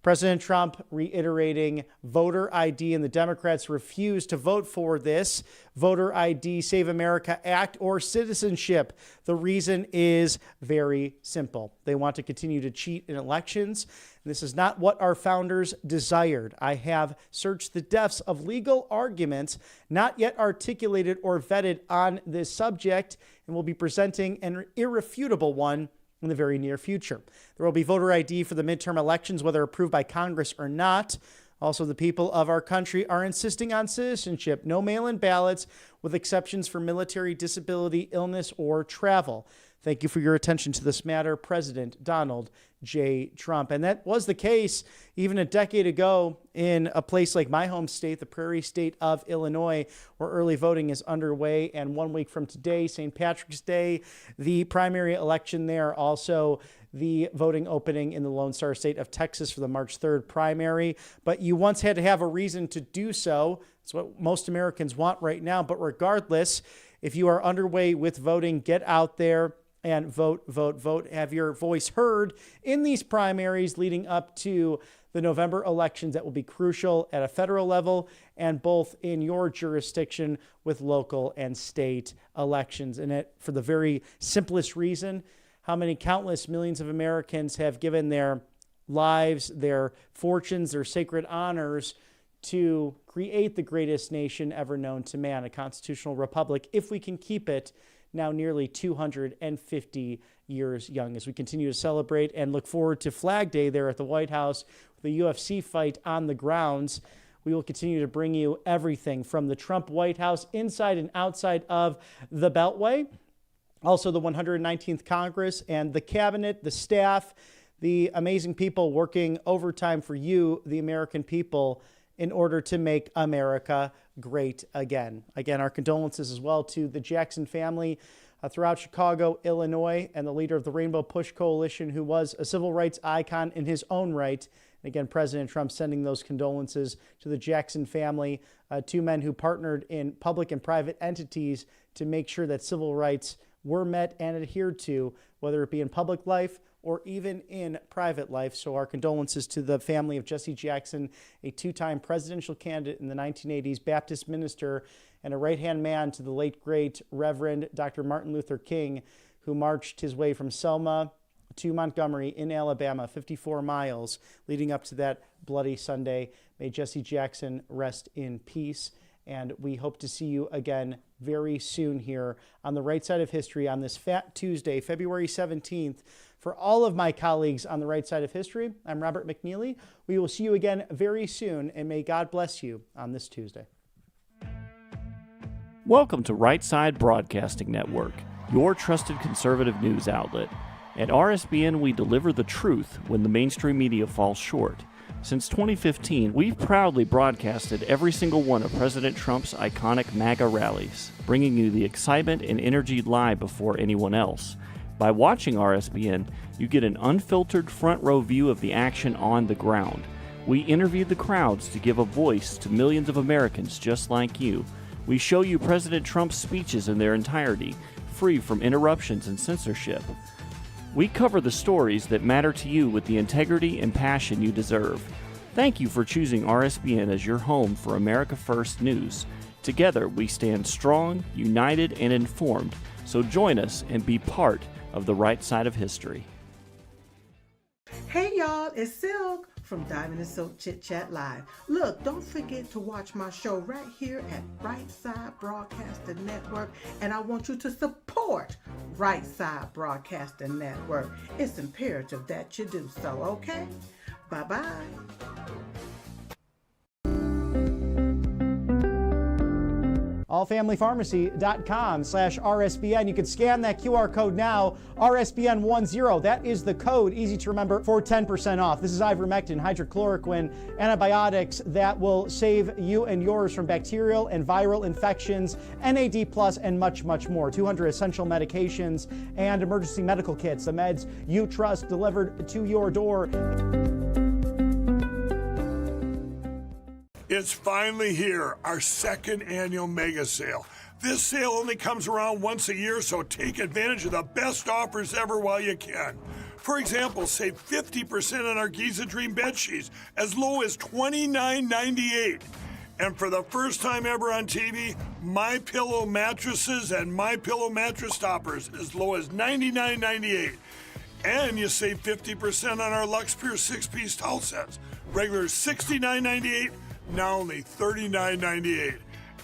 President Trump reiterating voter ID, and the Democrats refuse to vote for this Voter ID Save America Act or citizenship. The reason is very simple. They want to continue to cheat in elections. This is not what our founders desired. I have searched the depths of legal arguments not yet articulated or vetted on this subject, and will be presenting an irrefutable one in the very near future. There will be voter ID for the midterm elections, whether approved by Congress or not. Also, the people of our country are insisting on citizenship, no mail-in ballots, with exceptions for military, disability, illness, or travel. Thank you for your attention to this matter, President Donald J. Trump. And that was the case even a decade ago in a place like my home state, the prairie state of Illinois, where early voting is underway. And 1 week from today, St. Patrick's Day, the primary election there, also the voting opening in the Lone Star State of Texas for the March 3rd primary. But you once had to have a reason to do so. It's what most Americans want right now. But regardless, if you are underway with voting, get out there and vote, vote, vote. Have your voice heard in these primaries leading up to the November elections that will be crucial at a federal level and both in your jurisdiction with local and state elections. And it, for the very simplest reason, how many countless millions of Americans have given their lives, their fortunes, their sacred honors to create the greatest nation ever known to man, a constitutional republic, if we can keep it now nearly 250 years young. As we continue to celebrate and look forward to Flag Day there at the White House, with the UFC fight on the grounds, we will continue to bring you everything from the Trump White House inside and outside of the Beltway, also the 119th Congress and the cabinet, the staff, the amazing people working overtime for you, the American people, in order to make America great again. Again, our condolences as well to the Jackson family throughout Chicago, Illinois, and the leader of the Rainbow Push Coalition, who was a civil rights icon in his own right. And again, President Trump sending those condolences to the Jackson family, two men who partnered in public and private entities to make sure that civil rights were met and adhered to, whether it be in public life or even in private life. So our condolences to the family of Jesse Jackson, a two-time presidential candidate in the 1980s, Baptist minister, and a right-hand man to the late, great Reverend Dr. Martin Luther King, who marched his way from Selma to Montgomery in Alabama, 54 miles leading up to that bloody Sunday. May Jesse Jackson rest in peace. And we hope to see you again very soon here on the right side of history on this Fat Tuesday, February 17th. For all of my colleagues on the right side of history, I'm Robert McNeely. We will see you again very soon, and may God bless you on this Tuesday. Welcome to Right Side Broadcasting Network, your trusted conservative news outlet. At RSBN, we deliver the truth when the mainstream media falls short. Since 2015, we've proudly broadcasted every single one of President Trump's iconic MAGA rallies, bringing you the excitement and energy live before anyone else. By watching RSBN, you get an unfiltered front row view of the action on the ground. We interview the crowds to give a voice to millions of Americans just like you. We show you President Trump's speeches in their entirety, free from interruptions and censorship. We cover the stories that matter to you with the integrity and passion you deserve. Thank you for choosing RSBN as your home for America First News. Together, we stand strong, united, and informed. So join us and be part of the right side of history. Hey y'all, it's Silk from Diamond and Silk Chit Chat Live. Look, don't forget to watch my show right here at Right Side Broadcasting Network, and I want you to support Right Side Broadcasting Network. It's imperative that you do so, okay? Bye-bye. allfamilypharmacy.com/RSBN. You can scan that QR code now, RSBN10. That is the code, easy to remember, for 10% off. This is ivermectin, hydrochloroquine, antibiotics that will save you and yours from bacterial and viral infections, NAD+, and much, much more. 200 essential medications and emergency medical kits, the meds you trust delivered to your door. It's finally here, our second annual mega sale. This sale only comes around once a year, so take advantage of the best offers ever while you can. For example, save 50% on our Giza Dream bed sheets, as low as $29.98. And for the first time ever on TV, MyPillow mattresses and MyPillow mattress toppers, as low as $99.98. And you save 50% on our Lux Pure 6-piece towel sets, regular $69.98. Now only $39.98.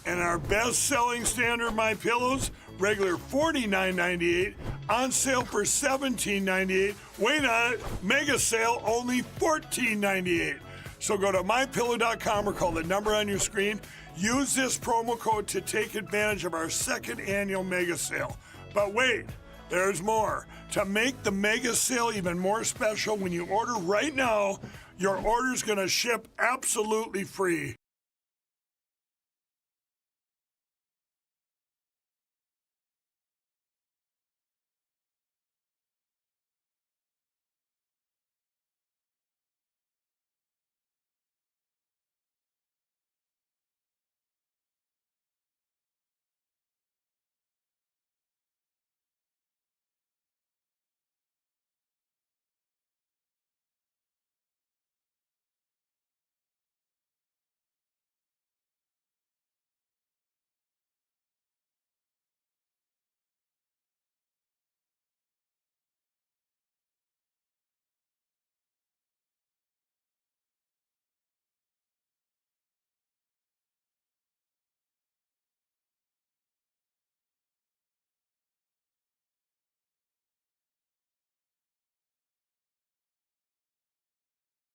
And our best-selling standard My Pillows, regular $49.98, on sale for $17.98. Wait on it, mega sale, only $14.98. So go to mypillow.com or call the number on your screen. Use this promo code to take advantage of our second annual mega sale. But wait, there's more. To make the mega sale even more special, when you order right now, your order's going to ship absolutely free.